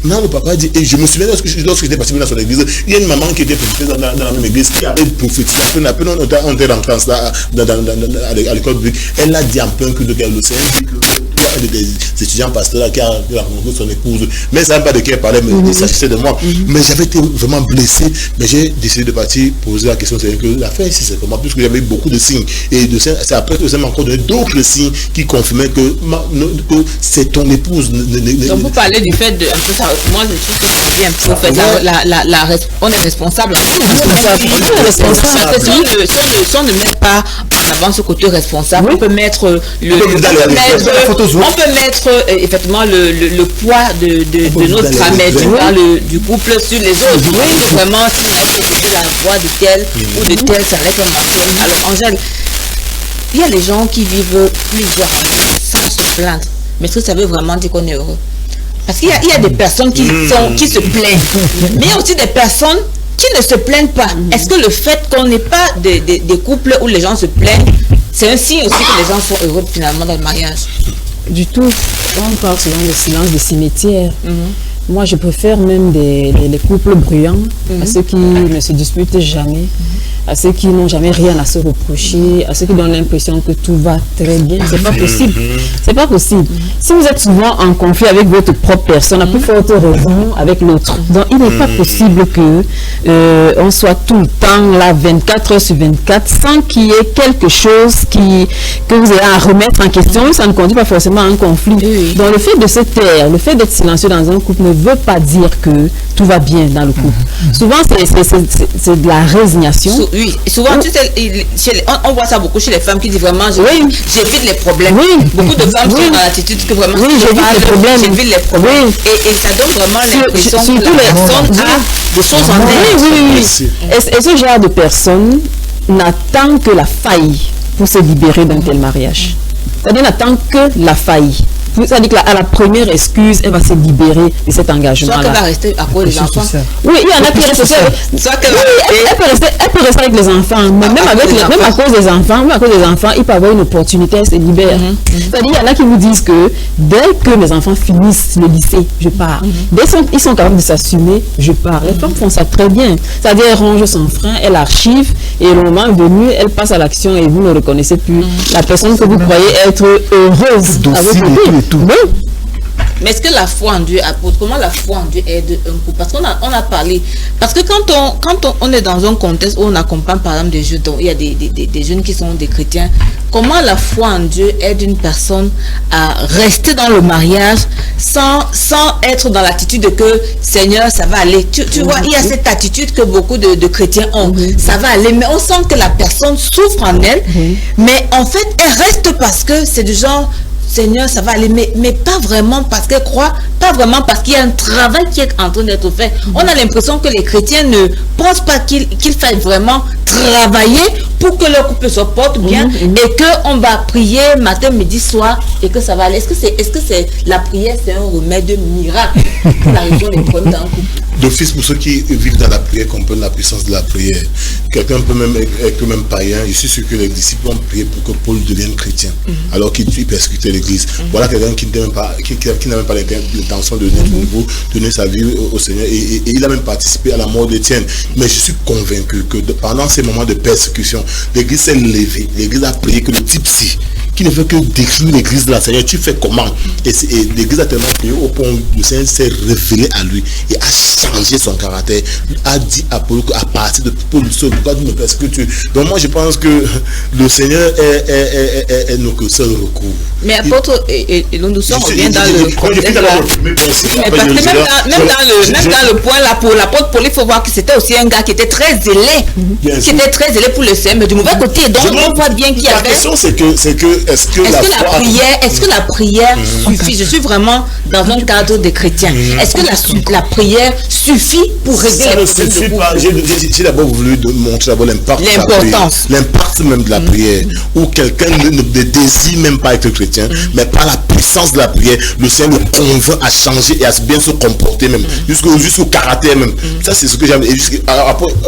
E: Non, le papa dit, et je me souviens lorsque j'étais parti dans son église, il y a une maman qui était prophétise dans la même église, qui avait prophétisé, on était en France là, à l'école publique, elle a dit en plein cul de guerre, le Seigneur dit que toi, un des étudiants pasteurs là qui a rencontré son épouse, mais ça ne pas de qui elle parlait, mais il s'agissait de moi. Mais j'avais été vraiment blessé, mais j'ai décidé de partir poser la question, c'est que l'affaire ici c'est comment, puisque j'avais eu beaucoup de signes, et c'est après que ça m'a encore donné d'autres signes qui confirmaient que c'est ton épouse.
B: Donc vous parlez du fait de un peu ça. Moi, je trouve que c'est bien. On est responsable. Si on ne met pas en avant ce côté responsable, on peut mettre effectivement le poids de notre trame du couple sur les autres. Vraiment, si on a écouté la voix de tel ou de tel, ça allait être marqué. Alors, Angèle, il y a les gens qui vivent plusieurs années sans se plaindre. Mais est-ce que ça veut vraiment dire qu'on est heureux? Parce qu'il y a des personnes qui se plaignent, mais il y a aussi des personnes qui ne se plaignent pas. Est-ce que le fait qu'on n'ait pas des couples où les gens se plaignent, c'est un signe aussi que les gens sont heureux finalement dans le mariage?
C: Du tout. On parle souvent de silence des cimetières. Moi, je préfère même les couples bruyants, à ceux qui ne se disputent jamais, à ceux qui n'ont jamais rien à se reprocher, à ceux qui donnent l'impression que tout va très bien. C'est pas possible. C'est pas possible. Si vous êtes souvent en conflit avec votre propre personne, à plus forte raison avec l'autre. Donc, il n'est pas possible que on soit tout le temps là, 24 heures sur 24, sans qu'il y ait quelque chose que vous ayez à remettre en question. Ça ne conduit pas forcément à un conflit. Donc, le fait de se taire, le fait d'être silencieux dans un couple ne veut pas dire que tout va bien dans le couple. Souvent, c'est de la résignation.
B: Oui, souvent, tu sais, on voit ça beaucoup chez les femmes qui disent vraiment, j'évite les problèmes. Beaucoup de femmes sont dans l'attitude que vraiment, j'évite les problèmes. Et ça donne vraiment l'impression que la personne a des choses en tête.
C: Et ce genre de personne n'attend que la faille pour se libérer d'un tel mariage. C'est-à-dire n'attend que la faille. C'est-à-dire qu'à la première excuse, elle va se libérer de cet engagement-là.
B: Soit qu'elle va rester à cause des enfants.
C: Oui, il y en a qui restent. Elle peut rester avec les enfants. Même à cause des enfants, il peut avoir une opportunité, elle se libère. C'est-à-dire qu'il y en a qui vous disent que dès que mes enfants finissent le lycée, je pars. Dès qu'ils sont capables de s'assumer, je pars. Les femmes font ça très bien. C'est-à-dire elle range son frein, elle archive, et le moment venu, elle passe à l'action et vous ne reconnaissez plus la personne que vous croyez être heureuse avec vous.
B: Mais est-ce que la foi en Dieu apporte? Comment la foi en Dieu aide un couple? Parce qu'on a parlé. Parce que quand on est dans un contexte où on accompagne par exemple des jeunes, il y a des jeunes qui sont des chrétiens, comment la foi en Dieu aide une personne à rester dans le mariage sans être dans l'attitude de que Seigneur, ça va aller. Tu vois, il y a cette attitude que beaucoup de chrétiens ont. Ça va aller. Mais on sent que la personne souffre en elle. Mais en fait, elle reste parce que c'est du genre, Seigneur, ça va aller, mais pas vraiment parce qu'elle croit, pas vraiment parce qu'il y a un travail qui est en train d'être fait. On a l'impression que les chrétiens ne pensent pas qu'il faille vraiment travailler pour que leur couple se porte bien et qu'on va prier matin, midi, soir et que ça va aller. Est-ce que c'est la prière, c'est un remède miracle pour la résolution des problèmes dans un couple?
E: D'office, pour ceux qui vivent dans la prière, comprennent la puissance de la prière. Quelqu'un peut même être même païen. Je suis sûr que les disciples ont prié pour que Paul devienne chrétien, alors qu'il persécutait l'Église. Voilà quelqu'un qui n'a même pas l'intention de donner sa vie au Seigneur. Et il a même participé à la mort d'Étienne. Mais je suis convaincu que pendant ces moments de persécution, l'Église s'est levée. L'Église a prié que le type-ci, qui ne fait que décrire l'Église de la Seigneur, tu fais comment? Et l'Église a tellement prié au point où le Seigneur s'est révélé à lui et a changé son caractère, a dit à Paul qu'à partir de Paul, pourquoi tu me persécutes? Donc moi je pense que le Seigneur est notre seul recours.
B: Mais apôtre, et nous sommes bien dans le contexte là. Même dans le point là, pour l'apôtre Paul, il faut voir que c'était aussi un gars qui était très zélé, pour le Seigneur, mais du mauvais côté. Donc on voit bien qu'il y avait.
E: La question c'est que est-ce que la prière
B: suffit? Je suis vraiment dans un cadre des chrétiens. Est-ce que la prière suffit pour régler
E: ça? Ne suffit pas. J'ai d'abord voulu montrer l'importance même de la prière, où quelqu'un ne désire même pas être chrétien, mais par la puissance de la prière, le Seigneur le convainc à changer et à bien se comporter même, jusqu'au caractère même. Ça c'est ce que j'aime.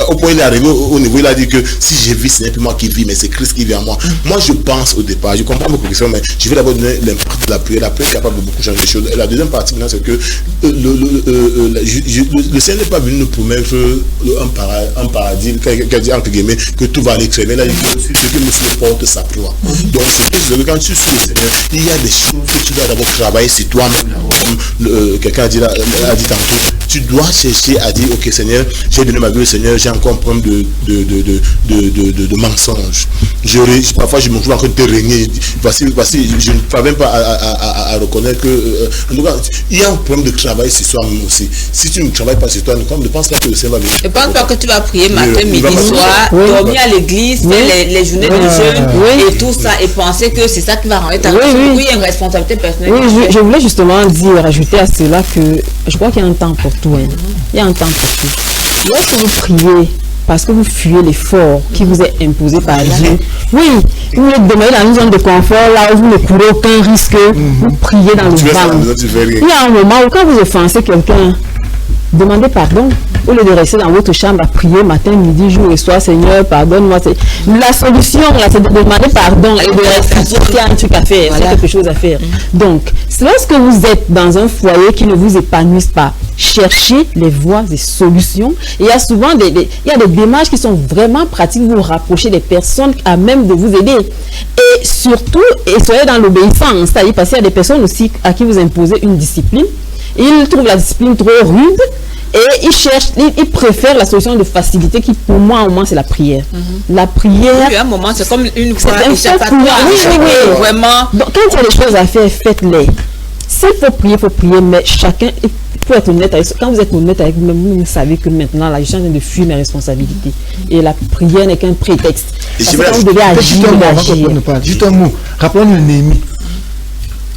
E: Au point il est arrivé au niveau, il a dit que si je vis, ce n'est plus moi qui vis, mais c'est Christ qui vit en moi. Moi je pense au départ, je comprends beaucoup questions, mais je vais d'abord donner l'impact de la prière. La prière est capable de beaucoup changer les choses. Et la deuxième partie maintenant, c'est que le Seigneur n'est pas venu nous promettre un paradis, qu'elle dit entre guillemets, que tout va aller très bien. Là, il dit que ce que monsieur porte sa croix. Donc, quand tu suis le Seigneur, il y a des choses que tu dois d'abord travailler sur toi-même. Comme quelqu'un a dit tantôt, tu dois chercher à dire, ok Seigneur, j'ai donné ma vie au Seigneur, j'ai encore un problème de mensonge. Parfois je me trouve en train de régner. Voici, je ne parviens pas à reconnaître que, en tout cas, il y a un problème de travail sur soi-même aussi. Si tu ne travailles pas sur toi, ne pense pas que le Seigneur va venir.
B: Ne pense pas que tu vas prier matin, midi, soir, dormir à l'église, faire les journées de jeûne et tout ça, et penser que c'est ça qui va rendre ta vie. Oui, il y a une responsabilité personnelle.
C: Oui, je voulais justement rajouter à cela que je crois qu'il y a un temps pour tout. Il y a un temps pour tout. Lorsque vous priez, parce que vous fuyez l'effort qui vous est imposé par Dieu. Oui, vous êtes demeuré dans une zone de confort, là où vous ne courez aucun risque, vous priez dans le vent. Il y a un moment où quand vous offensez quelqu'un, demandez pardon. Au lieu de rester dans votre chambre à prier matin, midi, jour et soir, Seigneur, pardonne-moi. La solution, là, c'est de demander pardon et de rester qu'il y a un truc à faire, il y a quelque chose à faire. Donc, lorsque vous êtes dans un foyer qui ne vous épanouisse pas, chercher les voies et solutions. Et il y a souvent il y a des démarches qui sont vraiment pratiques pour vous rapprocher des personnes à même de vous aider. Et surtout, soyez dans l'obéissance, c'est-à-dire parce qu'il y a des personnes aussi à qui vous imposez une discipline. Ils trouvent la discipline trop rude et ils préfèrent la solution de facilité qui, pour moi, au moins, c'est la prière. La prière...
B: Oui, à un moment, c'est comme une voie
C: échappatoire.
B: Oui. Vraiment.
C: Donc, quand il y a des choses à faire, faites-les. S'il faut prier, mais chacun... Pour être honnête avec, quand vous êtes honnête avec vous-même, vous savez que maintenant, là, je suis en train de fuir mes responsabilités. Et la prière n'est qu'un prétexte. Parce que quand vous devez agir,
D: juste un mot. Rappelons-nous Néhémie.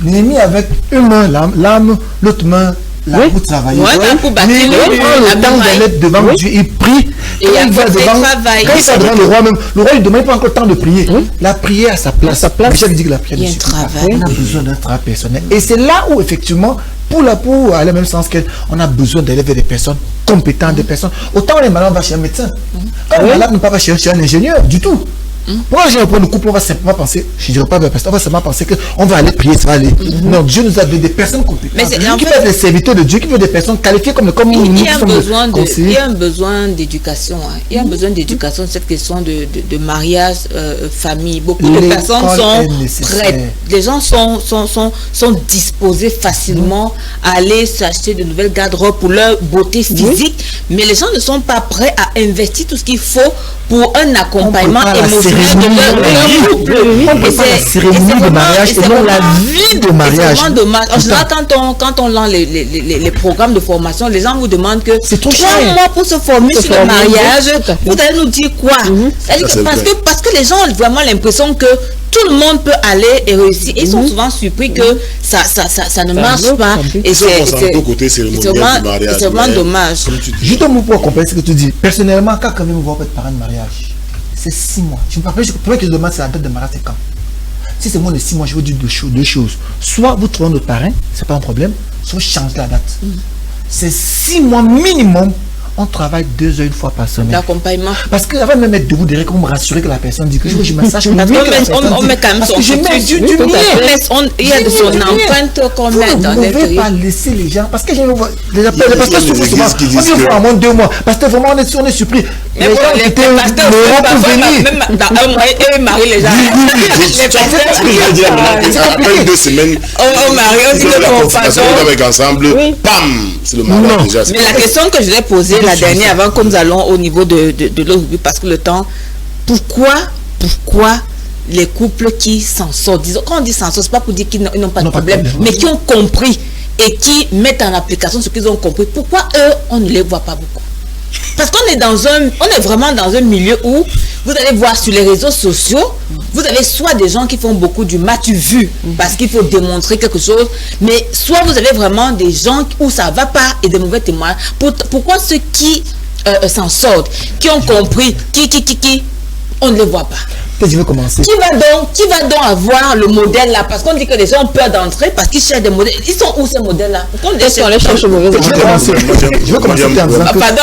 D: Néhémie avec une main, l'âme, l'autre main, la roue travailler.
B: Pour bâtir
D: le temps d'être devant Dieu, il prie.
B: Et il va devant
D: le roi même. Le roi ne demande pas encore le temps de prier. La prière à sa place. Michel dit que la prière ne suffit pas. On a besoin d'un travail personnel. Et c'est là où, effectivement, pour aller au même sens qu'on a besoin d'aller vers des personnes compétentes, des personnes. Autant on est malade, on va chez un médecin. Quand on est malade, on ne va pas chez un ingénieur du tout. Pourquoi j'ai un point de couple, on va simplement penser, je ne dirais pas vers personne, on va simplement penser qu'on va aller prier, ça va aller. Non, Dieu nous a donné des personnes compétentes. Qui peuvent être des serviteurs de Dieu, qui peuvent être des personnes qualifiées comme nous.
B: Il y a un besoin d'éducation. Il y a un besoin d'éducation, cette question de mariage, famille. Beaucoup de personnes sont prêtes. Les gens sont disposés facilement à aller s'acheter de nouvelles garde-robes pour leur beauté physique, mais les gens ne sont pas prêts à investir tout ce qu'il faut pour un accompagnement émotionnel de leur couple.
D: C'est cérémonie de mariage, c'est non la vie de mariage.
B: C'est vraiment dommage. En général, quand on lance les programmes de formation, les gens vous demandent que
D: c'est trop cher.
B: 3 mois pour se former sur le mariage, vous allez nous dire quoi? Parce que les gens ont vraiment l'impression que tout le monde peut aller et réussir. Ils sont souvent surpris que ça ne marche pas. Et c'est vraiment dommage.
D: Juste un mot pour comprendre ce que tu dis. Personnellement, quand même vous êtes parent de mariage, c'est 6 mois. Je me rappelle, le premier que je demande, c'est la date de mariage, c'est quand? Si c'est moins de 6 mois, je vous dis deux choses. Soit vous trouvez notre parrain, c'est pas un problème, soit vous changez la date. C'est 6 mois minimum. On travaille 2 heures une fois par semaine.
B: D'accompagnement.
D: Parce que avant de me mettre debout, derrière, on me rassurer que la personne dit que je me sache.
B: On met quand même son
D: je mets du
B: il y a de son empreinte qu'on met dans l'intérieur.
D: Vous ne pouvez pas laisser les gens. Parce que les pasteurs souffrent souvent. On dit qu'il faut en moins 2 mois. Parce que vraiment, on est surpris.
B: Les pasteurs même dans un mois, ils marient les gens.
E: Les pasteurs, après 2 semaines,
B: on marie, on dit que
E: avec ensemble, pam, c'est le mariage déjà.
B: Mais la question que je vais poser la dernière avant que nous allons au niveau de l'autre, parce que le temps, pourquoi les couples qui s'en sortent, disons, quand on dit s'en sortent, c'est pas pour dire qu'ils n'ont pas de problème, mais qui ont compris et qui mettent en application ce qu'ils ont compris, pourquoi eux, on ne les voit pas beaucoup? Parce qu'on est vraiment dans un milieu où vous allez voir sur les réseaux sociaux, vous avez soit des gens qui font beaucoup du matu vu parce qu'il faut démontrer quelque chose, mais soit vous avez vraiment des gens où ça va pas et des mauvais témoins. Pourquoi ceux qui s'en sortent, qui ont compris, qui on ne les voit pas?
D: Je vais commencer.
B: Qui va donc avoir le modèle là? Parce qu'on dit que les gens ont peur d'entrer parce qu'ils cherchent des modèles. Ils sont où ces modèles là? Pourquoi on les cherche au mauvais endroit?
D: Je vais commencer en disant que,
B: pardon,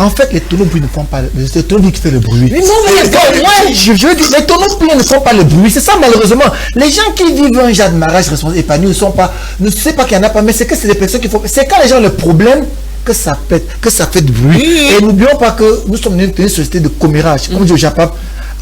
D: en fait, les tonneaux ne font pas c'est tonneaux qui fait le bruit.
B: Je
D: veux dire, les tonneaux ne font pas le bruit. C'est ça, malheureusement. Les gens qui vivent un genre de mariage responsable épanoui ne savent pas qu'il n'y en a pas, mais c'est que c'est des personnes qui font. C'est quand les gens ont le problème que ça pète, que ça fait du bruit. Et n'oublions pas que nous sommes une société de commérage. Comme dit au Japon,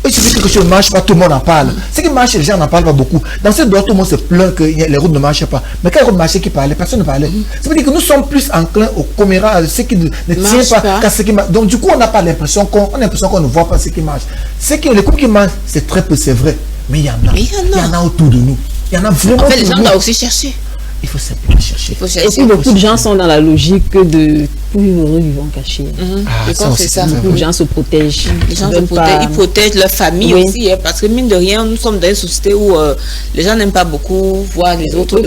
D: il suffit que quelque chose ne marche pas, tout le monde en parle. Ce qui marche, les gens n'en parlent pas beaucoup. Dans ce dehors, tout le monde se plaint que les routes ne marchaient pas. Mais quand les routes marchaient, qui parlaient, personne ne parlait. Ça veut dire que nous sommes plus enclins au commérage, ce qui ne tient pas qu'à ce qui marche. Donc du coup, on n'a pas l'impression qu'on ne voit pas ce qui marche. Les couples qui marchent, c'est très peu, c'est vrai. Mais il y en a. Il y en a autour de nous. Il y en a vraiment.
B: En fait, les gens doivent aussi chercher.
D: Il faut simplement chercher.
C: Et puis beaucoup de gens sont dans la logique de pour vivre heureux, ils vont cacher.
B: Je pense que c'est ça.
C: Beaucoup de gens se protègent.
B: Les gens se protègent, ils protègent leur famille aussi, parce que mine de rien, nous sommes dans une société où les gens n'aiment pas beaucoup voir les autres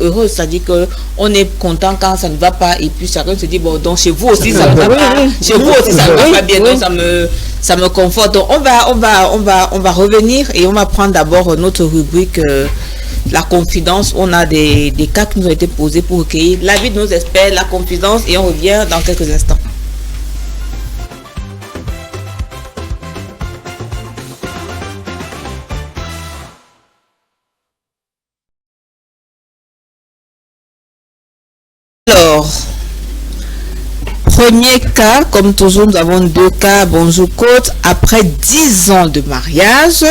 B: heureux. C'est-à-dire qu'on est content quand ça ne va pas, et puis chacun se dit bon, donc chez vous aussi ça ne va pas, chez vous aussi ça ne va pas bien, donc ça me conforte. Donc on va revenir et on va prendre d'abord notre rubrique. La confidence, on a des cas qui nous ont été posés pour recueillir l'avis de nos experts, la confidence, et on revient dans quelques instants. premier cas, comme toujours, nous avons 2 cas. Bonjour Côte. Après 10 ans de mariage,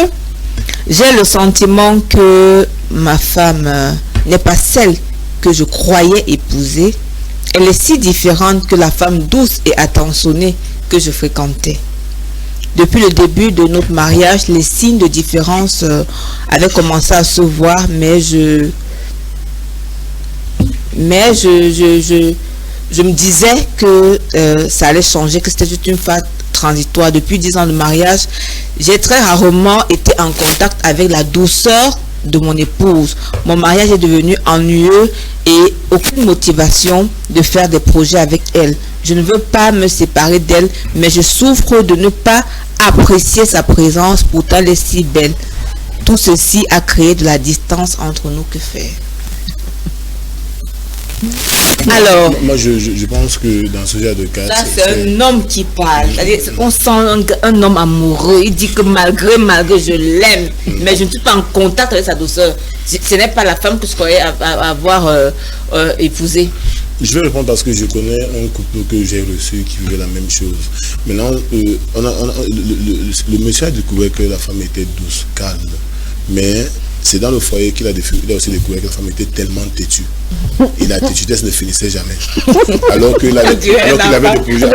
B: j'ai le sentiment que ma femme n'est pas celle que je croyais épouser. Elle est si différente que la femme douce et attentionnée que je fréquentais. Depuis le début de notre mariage, les signes de différence avaient commencé à se voir, mais je me disais que ça allait changer, que c'était juste une phase transitoire. Depuis 10 ans de mariage, j'ai très rarement été en contact avec la douceur de mon épouse. Mon mariage est devenu ennuyeux et aucune motivation de faire des projets avec elle. Je ne veux pas me séparer d'elle, mais je souffre de ne pas apprécier sa présence, pourtant elle est si belle. Tout ceci a créé de la distance entre nous. Que faire? Alors,
E: moi je pense que dans ce genre de cas,
B: là c'est un homme qui parle. On sent un homme amoureux. Il dit que malgré je l'aime, mais je ne suis pas en contact avec sa douceur. Ce n'est pas la femme que je croyais avoir épousée.
E: Je vais répondre parce que je connais un couple que j'ai reçu qui vivait la même chose. Maintenant, le monsieur a découvert que la femme était douce, calme, mais c'est dans le foyer qu'il a aussi découvert que la femme était tellement têtue. Et la têtudesse ne finissait jamais. Alors qu'il avait des projets.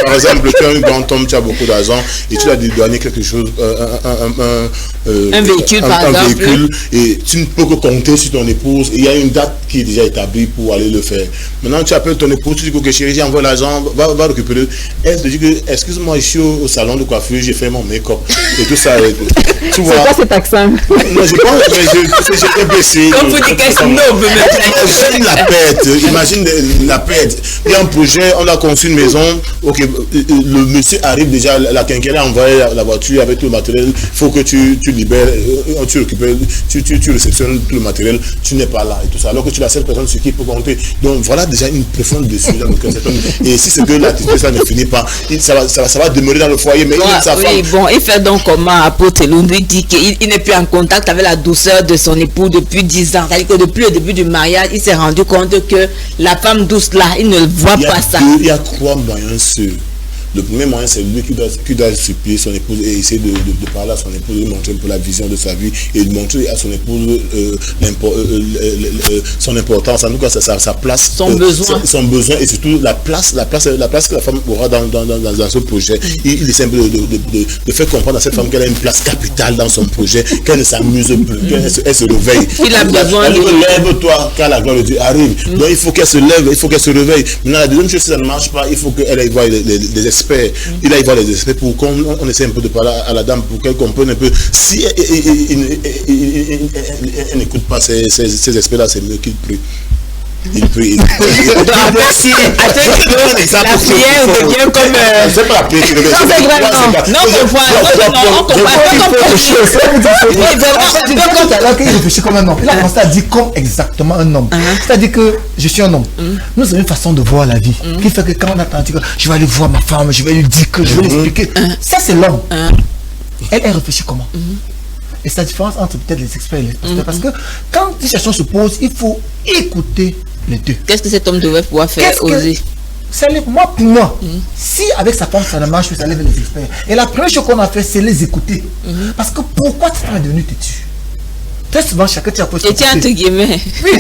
E: Par exemple, tu as un grand homme, tu as beaucoup d'argent et tu as donné quelque chose,
B: un véhicule par exemple.
E: Et tu ne peux que compter sur ton épouse. Il y a une date qui est déjà établie pour aller le faire. Maintenant, tu appelles ton épouse, tu dis que chérie, j'envoie l'argent, va récupérer. Elle te dit que, excuse-moi, je suis au salon de coiffure, j'ai fait mon make-up. Et tout ça. Tu vois.
C: C'est quoi cet accent?
E: Non, je pense que j'étais blessé.
B: Comme vous dites qu'elle se nomme.
E: Imagine la perte. Imagine la perte. Il y a un projet, on a conçu une maison. Ok, le monsieur arrive déjà, la quinquennale a envoyé la voiture avec tout le matériel. Il faut que tu libères, tu récupères, tu réceptionnes tout le matériel. Tu n'es pas là et tout ça. Alors que tu es la seule personne sur qui il peut compter. Donc voilà déjà une profonde blessure. Et si c'est que l'attitude, ça ne finit pas, ça va demeurer dans le foyer. Mais
B: oui, bon, il fait donc comment apôtre lui dit qu'il n'est plus en contact avec la douceur de son époux depuis 10 ans. C'est-à-dire que depuis le début du mariage, il s'est rendu compte que la femme douce là, il ne voit pas ça.
E: Il y a 3 moyens. Le premier moyen, c'est lui qui doit supplier son épouse et essayer de parler à son épouse, de lui montrer un peu la vision de sa vie et de montrer à son épouse son importance, en tout cas sa place,
B: son
E: besoin et surtout la place que la femme aura dans ce projet. Il essaie de faire comprendre à cette femme qu'elle a une place capitale dans son projet, qu'elle ne s'amuse plus, qu'elle se réveille.
B: Il a besoin de...
E: Lève-toi car la gloire de Dieu arrive. Donc il faut qu'elle se lève, il faut qu'elle se réveille. Maintenant, la deuxième chose, si ça ne marche pas, il faut qu'elle aille voir les experts. Il aille voir les experts pour qu'on essaie un peu de parler à la dame pour qu'elle comprenne un peu. Si elle n'écoute pas ces experts-là, c'est mieux qu'il prie. Il prie.
B: La prière devient comme...
E: C'est pas la prière qui devient...
B: Non,
D: il réfléchit comme un homme. Il a commencé à dire comme exactement un homme. C'est-à-dire que je suis un homme. Nous avons une façon de voir la vie qui fait que quand on attend, je vais aller voir ma femme, je vais lui dire que je vais lui expliquer. Ça, c'est l'homme. Elle réfléchit comment? Et c'est la différence entre peut-être les experts et les pasteurs. Parce que quand une situation se pose, il faut écouter les deux.
B: Qu'est-ce que cet homme devrait pouvoir faire, oser?
D: Pour moi, si avec sa femme ça ne marche, ça lève les experts. Et la première chose qu'on a fait, c'est les écouter. Parce que pourquoi tu es devenu têtu? Très souvent, chacun tient pour
B: et tiens, entre guillemets.
D: Oui.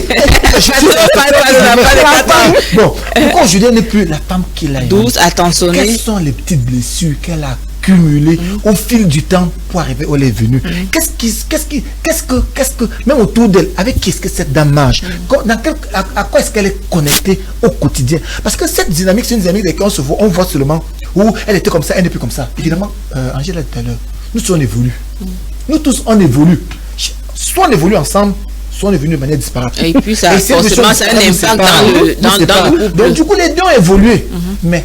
D: Bon, pourquoi aujourd'hui n'est plus la femme qu'il a
B: douce, attentionnée.
D: Quelles sont les petites blessures qu'elle a accumulées au fil du temps pour arriver où elle est venue? Qu'est-ce que, même autour d'elle, avec qui est-ce que cette dame marche? À quoi est-ce qu'elle est connectée au quotidien? Parce que cette dynamique, c'est une dynamique avec laquelle on voit seulement où elle était comme ça, elle n'est plus comme ça. Évidemment, Angèle a dit tout à l'heure, nous tous on évolue. Nous tous on évolue. Soit on évolue ensemble, soit on évolue de manière disparate.
B: Et puis ça, forcément, ça a un impact dans le couple.
D: Donc du coup, les deux ont évolué. Mais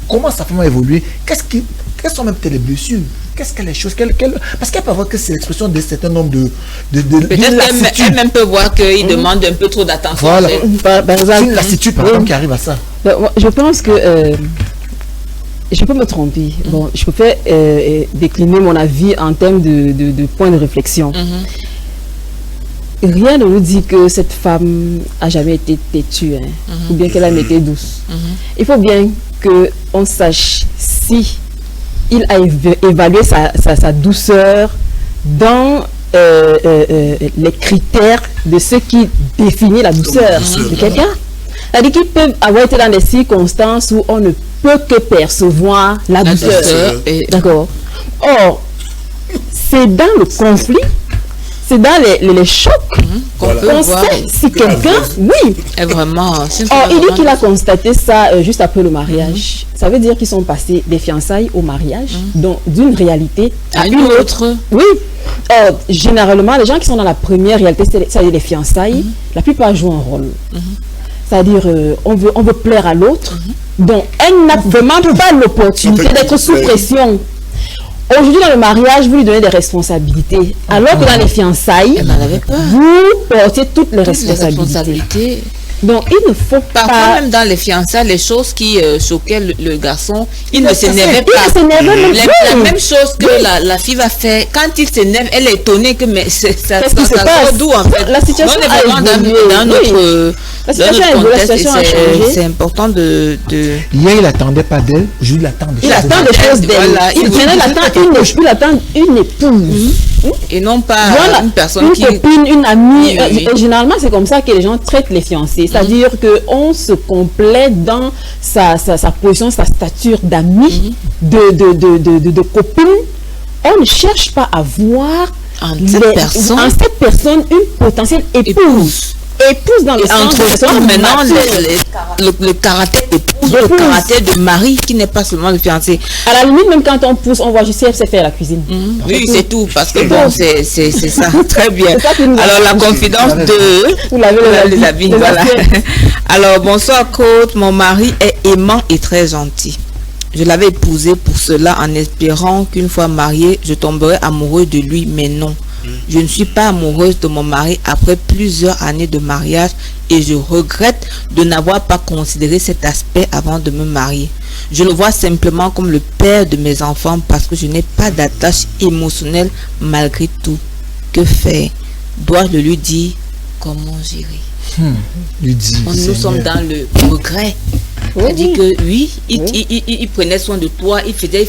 D: comment sa femme a évolué? Quelles sont même les blessures? Qu'est-ce qu'elle les choses parce qu'elle peut avoir que c'est l'expression de certains nombres de
B: peut-être qu'elle-même peut voir qu'il demande un peu trop d'attention.
D: Voilà.
C: Par exemple,
D: une lassitude par exemple qui arrive à ça.
C: Je pense que je peux me tromper. Bon, je peux faire décliner mon avis en termes de points de réflexion. rien ne nous dit que cette femme a jamais été têtue, hein, ou bien qu'elle a été douce. Il faut bien qu'on sache si il a évalué sa douceur dans les critères de ce qui définit la douceur de quelqu'un. C'est-à-dire qu'ils peuvent avoir été dans des circonstances où on ne peut que percevoir la douceur. D'accord. Or, c'est dans le conflit, c'est dans les chocs qu'on sait si quelqu'un, oui.
B: est vraiment...
C: Or, il dit qu'il a constaté ça juste après le mariage. Ça veut dire qu'ils sont passés des fiançailles au mariage, donc d'une réalité à une autre. Oui. Or, généralement, les gens qui sont dans la première réalité, c'est-à-dire les fiançailles, la plupart jouent un rôle. C'est-à-dire, on veut plaire à l'autre. Donc, elle n'a vraiment pas l'opportunité d'être sous pression. Aujourd'hui, dans le mariage, vous lui donnez des responsabilités. Alors que dans les fiançailles, vous portez toutes les responsabilités. Donc, il ne faut pas...
B: Parfois, même dans les fiançailles, les choses qui choquaient le garçon, il ne s'énervait pas.
C: Il ne s'énervait même
B: La même chose que la fille va faire. Quand il s'énerve, elle est étonnée que ça sort d'où, en fait.
C: La situation a évolué.
B: Dans notre
C: la situation a évolué, la situation a changé.
B: C'est important de...
D: Hier, il n'attendait pas d'elle. Aujourd'hui, il attend des choses.
C: Il attend des choses d'elle. Il attend une épouse.
B: Et non pas une personne
C: une
B: qui...
C: copine, une amie.
B: Oui.
C: Et généralement, c'est comme ça que les gens traitent les fiancés. C'est-à-dire qu'on se complète dans sa position, sa stature d'ami, de copine. On ne cherche pas à voir
B: en cette personne
C: une potentielle épouse. Épouse dans le sens
B: de maintenant le caractère d'épouse, le caractère de mari qui n'est pas seulement le fiancé.
C: À la limite, même quand on pousse, on voit juste si elle sait faire la cuisine.
B: Oui, c'est tout, parce que bon, c'est ça, très bien. Alors, la confidence de...
C: Vous l'avez
B: les habits, voilà. Alors, bonsoir, Côte. Mon mari est aimant et très gentil. Je l'avais épousé pour cela en espérant qu'une fois marié, je tomberais amoureux de lui, mais non. Je ne suis pas amoureuse de mon mari après plusieurs années de mariage et je regrette de n'avoir pas considéré cet aspect avant de me marier. Je le vois simplement comme le père de mes enfants parce que je n'ai pas d'attache émotionnelle malgré tout. Que faire? Dois-je le lui dire? Comment gérer? Nous sommes dans le regret. C'est-à-dire que oui, il prenait soin de toi, il faisait,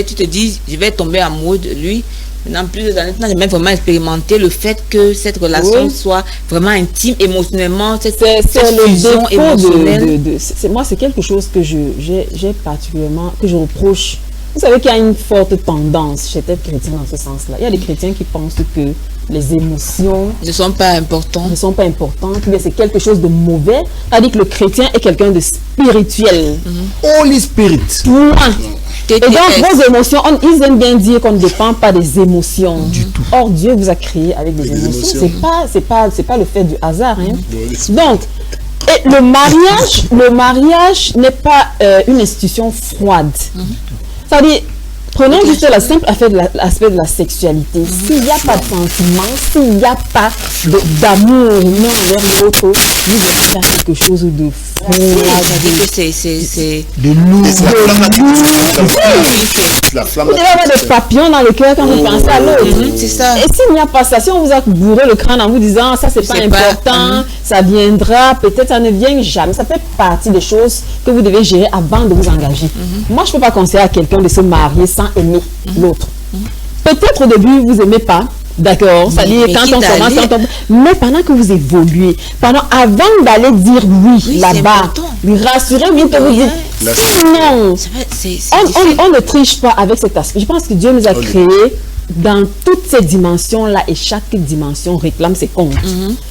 B: tu te dis, je vais tomber amoureux de lui. Maintenant, plusieurs années, j'ai même vraiment expérimenté le fait que cette relation soit vraiment intime, émotionnellement, cette fusion émotionnelle.
C: Moi, c'est quelque chose que j'ai particulièrement, que je reproche. Vous savez qu'il y a une forte tendance chez les chrétiens dans ce sens-là. Il y a des chrétiens qui pensent que les émotions
B: ne sont pas importantes.
C: Mais c'est quelque chose de mauvais. C'est-à-dire que le chrétien est quelqu'un de spirituel.
D: Holy Spirit.
C: Et donc, vos émotions, ils aiment bien dire qu'on ne dépend pas des émotions. Du tout. Or, Dieu vous a créé avec des émotions. C'est pas le fait du hasard. Hein. Donc, et le mariage n'est pas une institution froide. C'est-à-dire, prenons juste la simple aspect de la sexualité. S'il n'y a pas de sentiment, s'il n'y a pas d'amour l'un envers l'autre, vous allez faire quelque chose de froid.
B: C'est
D: de lourd.
C: Vous devez avoir des papillons dans le cœur quand vous pensez à l'autre.
B: C'est ça.
C: Et s'il n'y a pas ça, si on vous a bourré le crâne en vous disant ça c'est pas important, ça viendra, peut-être ça ne vient jamais. Ça fait partie des choses que vous devez gérer avant de vous engager. Moi, je ne peux pas conseiller à quelqu'un de se marier sans aimer l'autre. Peut-être au début, vous n'aimez pas. D'accord, c'est-à-dire quand on commence, mais pendant que vous évoluez, avant d'aller dire oui là-bas, rassurez-vous que vous dites non. On ne triche pas avec cet aspect. Je pense que Dieu nous a créés dans toutes ces dimensions-là et chaque dimension réclame ses comptes.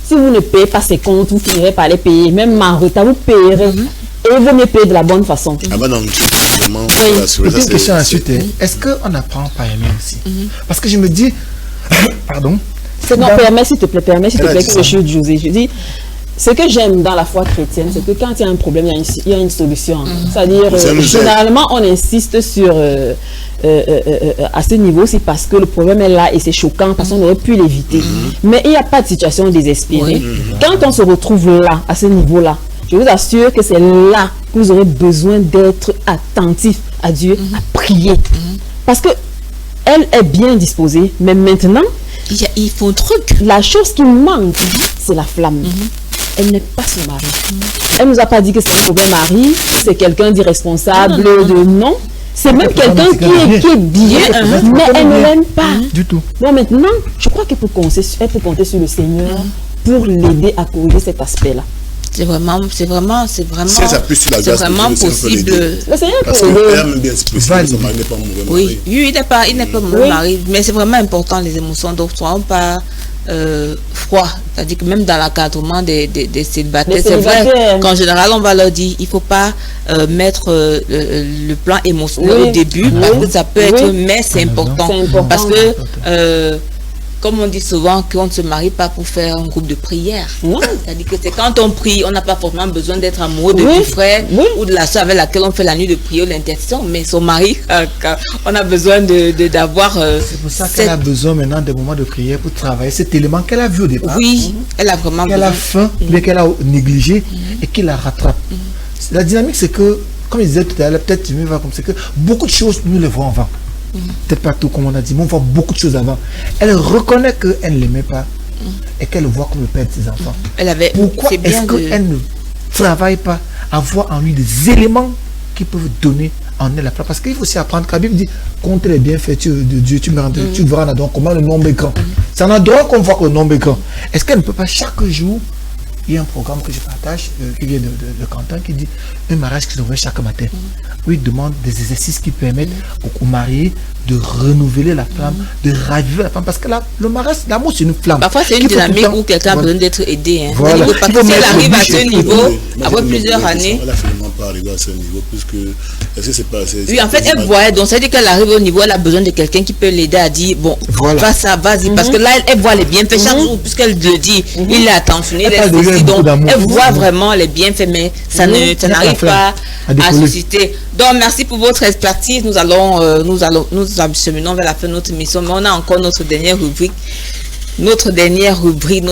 C: Si vous ne payez pas ses comptes, vous finirez par les payer. Même en retard, vous payerez. Et vous me payez de la bonne façon.
D: Une question ensuite, est-ce qu'on n'apprend pas à aimer aussi? Parce que je me dis, pardon.
C: Non, permets s'il te plaît que je suis José. Je dis, ce que j'aime dans la foi chrétienne, c'est que quand il y a un problème, il y a une solution. C'est-à-dire, généralement, on insiste sur à ce niveau, c'est parce que le problème est là et c'est choquant, parce qu'on aurait pu l'éviter. Mais il n'y a pas de situation désespérée. Quand on se retrouve là, à ce niveau-là, je vous assure que c'est là que vous aurez besoin d'être attentif à Dieu, à prier. Parce que elle est bien disposée, mais maintenant,
B: Il faut un truc.
C: La chose qui manque, c'est la flamme. Elle n'est pas son mari. Elle nous a pas dit que c'est un mauvais mari, c'est quelqu'un d'irresponsable, de non. C'est même quelqu'un qui est bien, mais elle ne l'aime pas.
D: Du tout.
C: Bon, maintenant, je crois qu'elle peut compter sur le Seigneur pour l'aider à corriger cet aspect-là.
B: C'est vraiment
E: Si elle s'appuie sur la grâce de Dieu,
B: possible.
C: Le Seigneur
E: parce
C: peut
E: qu'elle
C: aider.
E: aime bien expliquer que son mari n'est pas un mauvais
B: Oui,
E: mari.
B: il n'est pas mauvais mari, mais c'est vraiment important les émotions, donc soyons pas froid. C'est-à-dire que même dans l'encadrement des célibataires, c'est vrai qu'en général, on va leur dire il ne faut pas mettre le plan émotionnel au début, parce que ça peut être, mais c'est important. Parce que, comme on dit souvent, qu'on ne se marie pas pour faire un groupe de prière. C'est-à-dire que c'est quand on prie, on n'a pas forcément besoin d'être amoureux du frère ou de la soeur avec laquelle on fait la nuit de prière ou l'intercession, mais son mari, on a besoin d'avoir...
D: c'est pour ça qu'elle a besoin maintenant des moments de prière pour travailler cet élément qu'elle a vu au départ.
B: Oui, elle a vraiment
D: qu'elle a faim, mais qu'elle a négligé et qu'il la rattrape. La dynamique, c'est que, comme je disais tout à l'heure, peut-être tu me vas comme c'est que beaucoup de choses, nous les voyons avant. Peut-être pas tout comme on a dit, mais on voit beaucoup de choses avant. Elle reconnaît qu'elle ne l'aimait pas et qu'elle le voit comme le père de ses enfants. Pourquoi est-ce qu'elle ne travaille pas à voir en lui des éléments qui peuvent donner en elle la place? Parce qu'il faut aussi apprendre, quand la Bible dit contre les bienfaits de Dieu, tu verras donc comment le nombre est grand. C'est en adorant qu'on voit que le nombre est grand. Est-ce qu'elle ne peut pas chaque jour, il y a un programme que je partage qui vient de Quentin qui dit un mariage qui s'ouvre chaque matin. Où il demande des exercices qui permettent aux mariés de renouveler la flamme, de raviver la flamme. Parce que le mariage, l'amour, c'est une flamme.
B: Parfois, c'est une dynamique où quelqu'un a besoin d'être aidé.
D: Voilà.
B: Parce que si elle arrive à ce niveau, après plusieurs années.
E: Elle a finalement pas arrivé à ce niveau, puisque. Est-ce que c'est pas.
B: Oui, en fait, elle voit. Donc, ça veut dire qu'elle arrive au niveau, elle a besoin de quelqu'un qui peut l'aider à dire bon, fais ça, vas-y. Parce que là, elle voit les bienfaits chaque jour, puisqu'elle le dit. Il est attentionné, donc, elle voit vraiment les bienfaits, mais ça n'arrive pas à susciter. Donc, merci pour votre expertise. Nous acheminons vers la fin de notre émission, mais on a encore notre dernière rubrique. Notre dernière rubrique.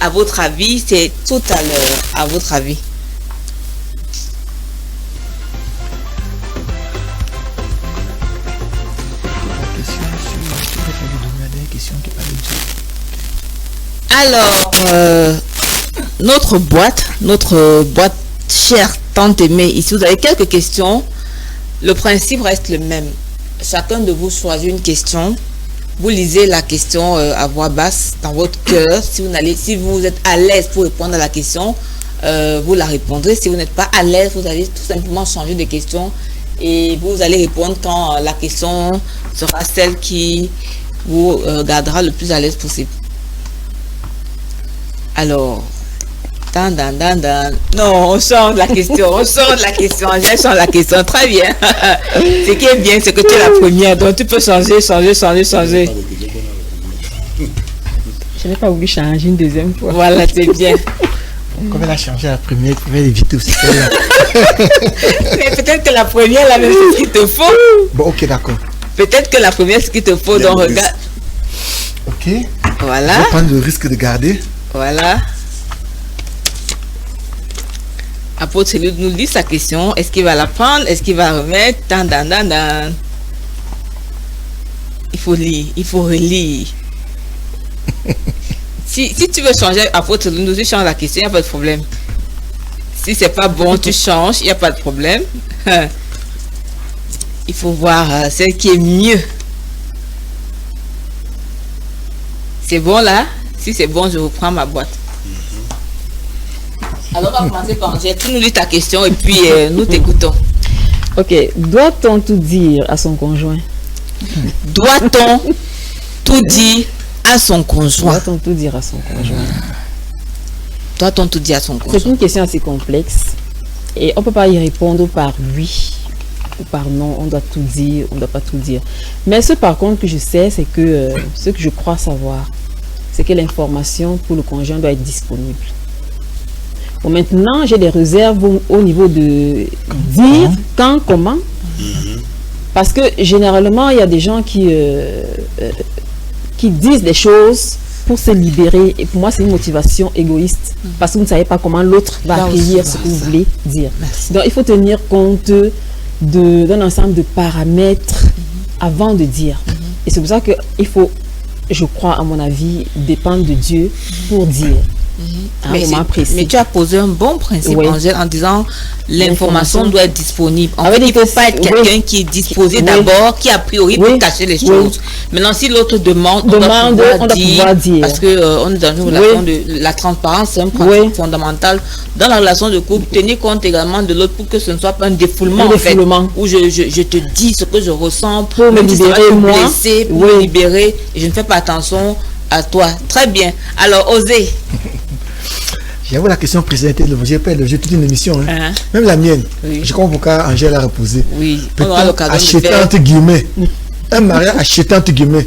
B: À votre avis, c'est tout à l'heure. À votre avis. Alors, notre boîte chère tante aimée, ici vous avez quelques questions. Le principe reste le même. Chacun de vous choisit une question. Vous lisez la question à voix basse dans votre cœur. Si vous êtes à l'aise pour répondre à la question, vous la répondrez. Si vous n'êtes pas à l'aise, vous allez tout simplement changer de question et vous allez répondre quand la question sera celle qui vous gardera le plus à l'aise possible. Alors, non, on change la question, j'ai changé la question, très bien. Ce qui est bien, c'est que tu es la première, donc tu peux changer.
C: Je n'ai pas voulu changer une deuxième fois.
B: Voilà, c'est bien.
D: Comme elle a changé la première, elle pouvait éviter aussi.
B: Mais peut-être que la première, là, même, c'est ce qu'il te faut.
D: Bon, ok, d'accord.
B: Peut-être que la première, c'est ce qu'il te faut, donc regarde.
D: Ok.
B: Voilà.
D: Je vais prendre le risque de garder.
B: Voilà. Apôtre Célio nous dit sa question. Est-ce qu'il va la prendre? Est-ce qu'il va remettre? Il faut lire. Il faut relire. Si tu veux changer, apôtre Célio nous dit change la question, il n'y a pas de problème. Si c'est pas bon, tu changes, il n'y a pas de problème. Il faut voir celle qui est mieux. C'est bon là? Si c'est bon, je reprends ma boîte. Alors, on va commencer par Angèle. Tu nous lis ta question et puis nous t'écoutons.
C: Ok. Doit-on tout dire à son conjoint?
B: Doit-on tout dire à son conjoint?
C: Doit-on tout dire à son conjoint?
B: Doit-on tout dire à son conjoint?
C: C'est une question assez complexe et on ne peut pas y répondre par oui ou par non. On doit tout dire, on ne doit pas tout dire. Mais ce par contre que je sais, c'est que ce que je crois savoir, c'est que l'information pour le conjoint doit être disponible. Bon, maintenant, j'ai des réserves au niveau de dire quand, comment. Parce que généralement, il y a des gens qui disent des choses pour se libérer. Et pour moi, c'est une motivation égoïste. Parce que vous ne savez pas comment l'autre va accueillir ce que vous voulez dire. Donc, il faut tenir compte d'un ensemble de paramètres avant de dire. Et c'est pour ça qu'il faut je crois, à mon avis, dépendent de Dieu pour dire.
B: Mais tu as posé un bon principe, Angèle, en disant l'information doit être disponible. En fait, il ne faut pas être quelqu'un qui est disposé d'abord, qui a priori peut cacher les choses. Maintenant, si l'autre demande, on doit pouvoir dire. Parce qu'on est dans une relation de la transparence, c'est un principe fondamental. Dans la relation de couple, tenir compte également de l'autre pour que ce ne soit pas un défoulement, en fait, où je te dis ce que je ressens,
C: pour me libérer, moi,
B: blesser, pour me libérer, et je ne fais pas attention à toi. Très bien. Alors, osez.
D: J'avoue, la question précédente, j'ai pas le jeu toute une émission. Hein. Même la mienne. Je comprends pourquoi Angèle a reposé.
B: Oui,
D: peut-être acheter entre guillemets. Un mariage acheté entre guillemets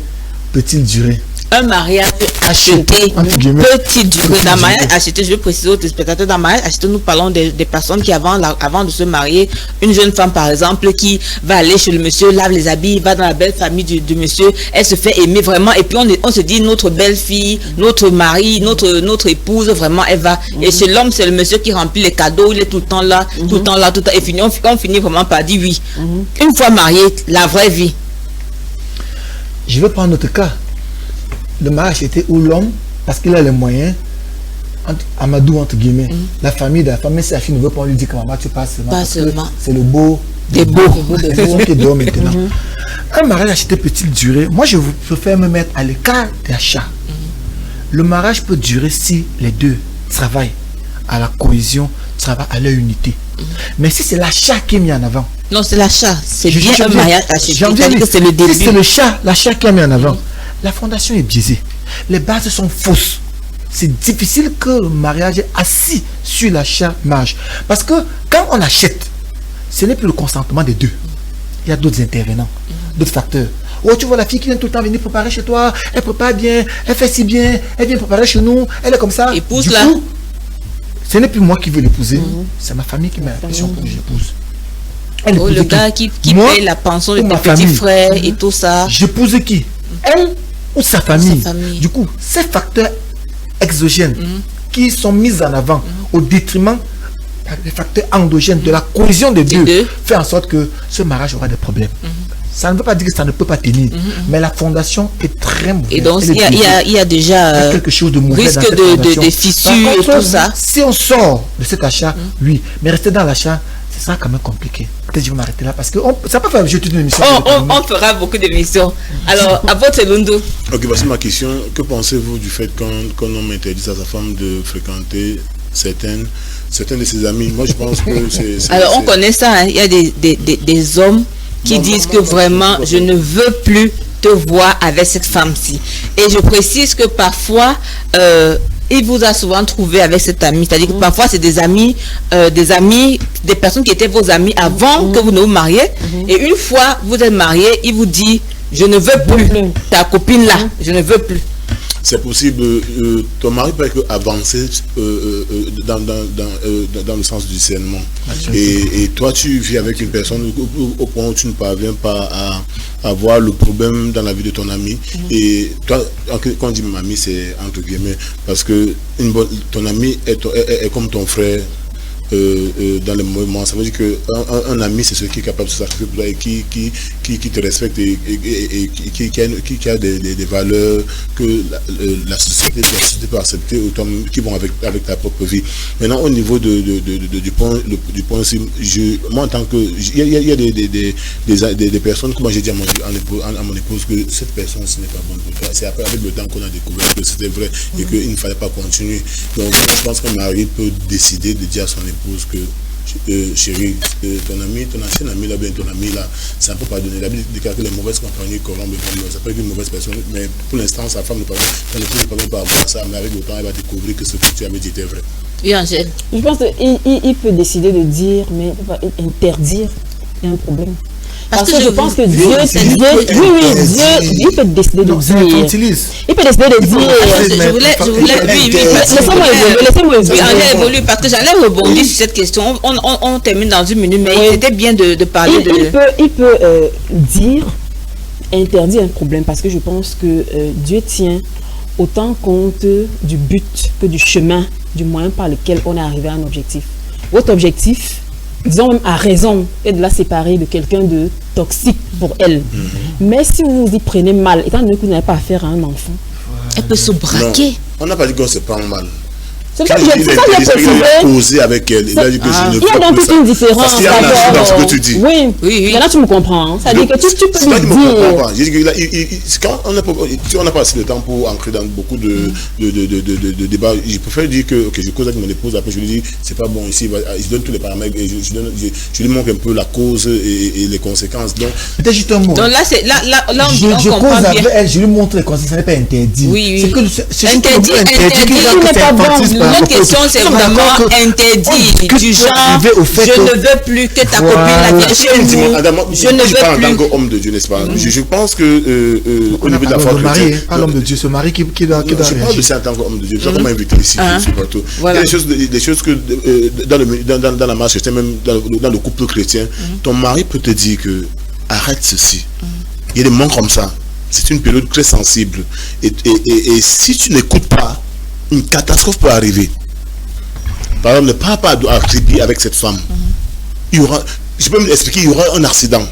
D: peut-il durer?
B: Un mariage acheté peut-il durer? Dans le mariage acheté, je veux préciser aux spectateurs, dans le mariage acheté, nous parlons des personnes qui, avant de se marier, une jeune femme par exemple, qui va aller chez le monsieur, lave les habits, va dans la belle famille du monsieur, elle se fait aimer vraiment, et puis on se dit, notre belle-fille, notre mari, notre épouse, vraiment, elle va. Et chez l'homme, c'est le monsieur qui remplit les cadeaux, il est tout le temps là, tout le temps là, tout le temps. Et on finit vraiment par dire oui. Une fois marié, la vraie vie.
D: Je vais prendre notre cas. Le mariage était où l'homme, parce qu'il a les moyens, Amadou entre guillemets, la famille, si la fille ne veut pas, on lui dit que maman, tu passes seulement. C'est le beau.
B: Des beaux.
D: Qui est dehors maintenant. Un mariage acheté peut-il durer? Moi, je préfère me mettre à l'écart des achats. Le mariage peut durer si les deux travaillent à la cohésion, travaillent à leur unité. Mais si c'est l'achat qui est mis en avant.
B: Non, c'est l'achat. C'est bien un mariage acheté. C'est le début.
D: Si c'est l'achat qui est mis en avant. La fondation est biaisée. Les bases sont fausses. C'est difficile que le mariage est assis sur l'achat-marge. Parce que quand on achète, ce n'est plus le consentement des deux. Il y a d'autres intervenants, d'autres facteurs. Oh, tu vois la fille qui vient tout le temps venir préparer chez toi, elle prépare bien, elle fait si bien, elle vient préparer chez nous, elle est comme ça.
B: Épouse
D: du
B: là.
D: coup, ce n'est plus moi qui veux l'épouser, c'est ma famille qui m'a l'impression que j'épouse.
B: Le gars qui paye la pension de tes petits frères et tout ça.
D: J'épouse qui? Elle ou sa famille. Du coup, ces facteurs exogènes qui sont mis en avant au détriment des facteurs endogènes de la cohésion des deux fait en sorte que ce mariage aura des problèmes. Ça ne veut pas dire que ça ne peut pas tenir, mais la fondation est très mauvaise.
B: Et donc, il y a déjà
D: quelque chose de mauvais
B: risque de fissures et tout ça.
D: Si on sort de cet achat, oui, mais rester dans l'achat, c'est ça quand même compliqué. Peut-être je vais m'arrêter là parce que ça peut faire toute une émission.
B: On fera beaucoup d'émissions. Alors, à votre Lundu.
E: Ok, voici ma question. Que pensez-vous du fait qu'un homme interdit à sa femme de fréquenter certains de ses amis? Moi, je pense que c'est...
B: Alors, on connaît ça. Hein. Il y a des hommes qui disent que vraiment, je ne veux plus te voir avec cette femme-ci. Et je précise que parfois... il vous a souvent trouvé avec cet ami, c'est-à-dire que parfois c'est des amis, des personnes qui étaient vos amis avant que vous ne vous mariez, et une fois vous êtes mariés, il vous dit, je ne veux plus ta copine là, je ne veux plus.
E: C'est possible, ton mari peut avancer dans le sens du discernement. Et toi, tu vis avec une personne au point où tu ne parviens pas à voir le problème dans la vie de ton ami. Et toi, quand on dit mamie, c'est entre guillemets, parce que ton ami est comme ton frère. Dans les moments, ça veut dire qu'un ami, c'est celui qui est capable de se sacrifier pour toi et qui te respecte et qui a des valeurs que la société peut accepter, autant qui vont avec ta propre vie. Maintenant, au niveau du point, moi en tant que... Il y a des personnes, comme j'ai dit à mon épouse, que cette personne, ce n'est pas bon pour toi. C'est après, avec le temps qu'on a découvert que c'était vrai et qu'il ne fallait pas continuer. Donc, je pense qu'un mari peut décider de dire à son épouse que chérie, ton ancien ami là, bien ton ami là, ça ne peut pas donner l'habitude de dire que les mauvaises compagnies corrompent, ça peut être une mauvaise personne, mais pour l'instant sa femme ne peut pas avoir ça, mais avec le temps elle va découvrir que ce que tu avais dit était vrai.
B: Oui, Angèle.
C: Je pense qu'il peut décider de dire, mais il va interdire, il y a un problème. Parce que je pense que Dieu peut décider de dire. Il peut décider de dire.
B: Je voulais,
C: laissez-moi
B: évoluer parce que j'allais rebondir sur cette question. On termine dans une minute, mais c'était bien de parler de...
C: Il peut dire, interdire un problème parce que je pense que Dieu tient autant compte du but que du chemin, du moyen par lequel on est arrivé à un objectif. Votre objectif, disons même à raison, est de la séparer de quelqu'un de toxique pour elle. Mais si vous vous y prenez mal, étant donné que vous n'avez pas affaire à un enfant,
B: elle peut se braquer.
E: Non, on n'a pas dit qu'on se prend mal.
C: c'est ça que j'ai précisé.
E: Il a causé avec elle. Il a dit que je ne
C: Il y a
E: veux
C: donc
E: plus
C: toute une différence.
E: Parce qu'il y a un ajout dans ce que tu dis.
C: Oui,
B: Oui.
C: Là, tu me comprends. Hein. Ça veut dire que tu peux
E: C'est pas
C: lui
E: qu'il me comprend
C: dire.
E: pas. J'ai dit que quand on n'a pas assez de temps pour ancrer dans beaucoup de débats, je préfère dire que je cause avec mon épouse, après je lui dis c'est pas bon ici, je donne tous les paramètres et je lui montre un peu la cause et les conséquences. Donc
D: Peut-être juste un mot.
B: Donc là,
D: Je
B: on comprend
D: cause
B: bien.
D: avec elle, je lui montre les conséquences, ça n'est pas interdit.
B: Oui.
D: C'est que c'est juste
B: Interdit,
D: que
B: interdit,
D: que
B: n'est
D: c'est
B: pas bon.
D: infantil par
B: Notre
D: rapport au-
B: question, c'est
D: Nous sommes
B: vraiment
D: d'accord que
B: interdit.
D: on
B: Du
D: discute
B: genre,
D: arriver au fait
B: je
D: que-
B: ne veux plus que ta
D: Voilà.
B: copine la vienne chez
E: Dis-moi,
B: vous.
E: Adam,
B: Je ne
E: tu parles en tant
B: veux plus.
E: qu'homme de Dieu, n'est-ce pas? Je pense que au
D: On a
E: niveau de la
D: pas
E: foi
D: le mari,
E: chrétienne,
D: pas l'homme de Dieu, ce mari qui doit
E: je parle de
D: réagir.
E: ça en tant qu'homme de Dieu. J'ai vraiment invité ici
B: Ah.
E: sur ce plateau.
B: Voilà.
E: Il y a des choses que dans la marche chrétienne, même dans le couple chrétien, ton mari peut te dire que arrête ceci. Il y a des moments comme ça. C'est une période très sensible. Et si tu n'écoutes pas, une catastrophe peut arriver. Par exemple, ne parle pas à Kribi avec cette femme. Il y aura, je peux m'expliquer, il y aura un accident.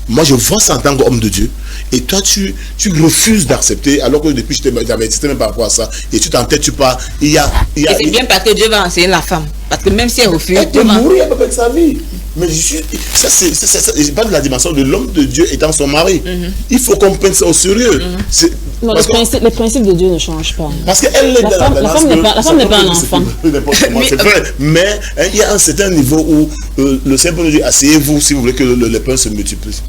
E: Moi, je vois ça en tant qu'homme de Dieu. Et toi, tu refuses d'accepter, alors que depuis, je t'avais insisté même par rapport à ça. Et tu t'entêtes, tu pars.
B: Et c'est bien parce que Dieu va enseigner la femme. Parce que même si elle refuse,
E: Elle peut mourir avec sa vie. Mais ça, c'est pas de la dimension de l'homme de Dieu étant son mari. Il faut qu'on prenne ça au sérieux.
C: Non, les principes de Dieu ne changent pas.
E: Parce qu'elle est
C: La
E: dans
C: femme-
E: la
C: la femme n'est pas- la femme n'est pas un enfant.
E: C'est vrai. Mais il y a un certain niveau où le Seigneur nous dit asseyez-vous si vous voulez que les pains se multiplient.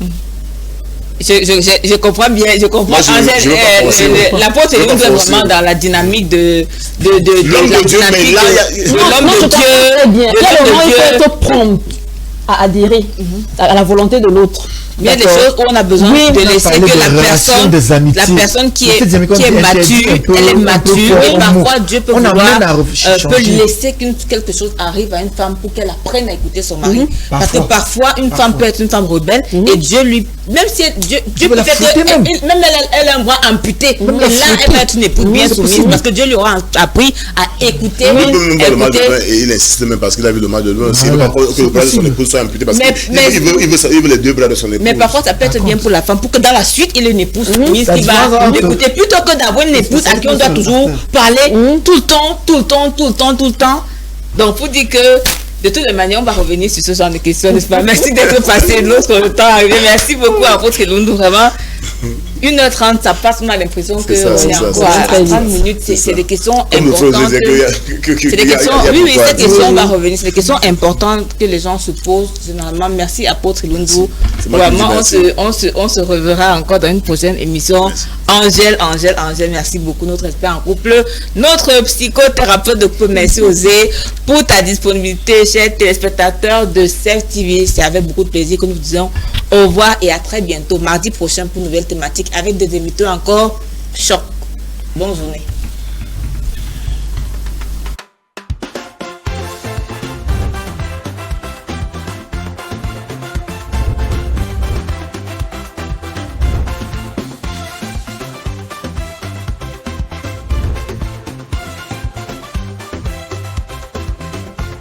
B: Je comprends bien, je comprends.
E: Moi, je veux pas penser.
B: L'apôtre
E: Je veux
B: est
E: pas
B: vraiment
E: forcer.
B: dans la dynamique de
E: L'homme
B: la
E: de Dieu, mais
B: dynamique
E: là, il y a-
B: de
C: Non,
B: l'homme
C: je
B: de
C: comprends
B: Dieu.
C: très bien.
B: de
C: Quel
B: l'homme
C: moment
B: de
C: il faut
B: Dieu.
C: être prompt à adhérer à la volonté de l'autre.
B: Il y a des
C: D'accord.
B: choses où on a besoin
C: Oui,
B: de
C: on a
B: laisser
D: parlé
B: que
D: de
B: la
D: relations,
B: personne,
D: des amitiés.
B: la personne qui
D: Peut-être des amis
B: est
D: comme
B: mature,
D: un peu-
B: elle est
D: un peu
B: mature,
D: fort
B: et
D: en
B: parfois
D: mots.
B: Dieu peut
D: On amène
B: vouloir,
D: à
B: peut
D: changer.
B: laisser que quelque chose arrive à une femme pour qu'elle apprenne à écouter son mari. Parce que
D: Parfois.
B: parfois, une femme peut être une femme rebelle et Dieu lui, même si Dieu
D: peut
B: peut
D: la
B: faire
D: fouetter
B: que,
D: même.
B: même elle a un bras amputé, et là,
D: la
B: elle
D: fouetter.
B: va être une épouse bien
D: c'est
B: soumise
D: possible.
B: parce que Dieu lui aura appris à écouter,
E: Il peut même voir le mal de
B: écouter.
E: loin et il insiste même parce qu'il a vu le mal de loin. S'il veut
D: Voilà,
E: pas que le bras de son
D: possible.
E: épouse soit amputé parce
B: Mais-
E: qu'il veut les deux bras de son épouse.
B: Mais parfois, ça peut être bien pour la femme, pour que dans la suite, il ait une épouse soumise
D: ça
B: qui va
D: différence entre-
B: l'écouter, plutôt que d'avoir une épouse à qui on doit toujours parler tout le temps. Donc, pour dire que, de toutes les manières, on va revenir sur ce genre de questions, n'est-ce pas? Merci d'être passé notre temps arrivé. Merci beaucoup à votre Elundu, vraiment. 1h30, ça passe, on a l'impression que
E: C'est ça,
B: on
E: c'est
B: est
E: ça,
B: encore
E: c'est
B: à
C: ça.
B: 30 minutes. C'est des questions
E: Comme le frère
B: importantes.
E: disait
B: C'est des questions, oui, cette question, on va revenir. C'est des questions importantes que les gens se posent généralement. Merci apôtre Elundu.
E: C'est moi qui dis
B: Vraiment,
E: merci.
B: on se reverra encore dans une prochaine émission.
E: Merci.
B: Angèle, merci beaucoup. Notre expert en couple, notre psychothérapeute de couple, merci Osé pour ta disponibilité, chers téléspectateurs de CEF TV. C'est avec beaucoup de plaisir que nous vous disons au revoir et à très bientôt, mardi prochain pour une nouvelle thématique avec des invités encore choc. Bonne journée.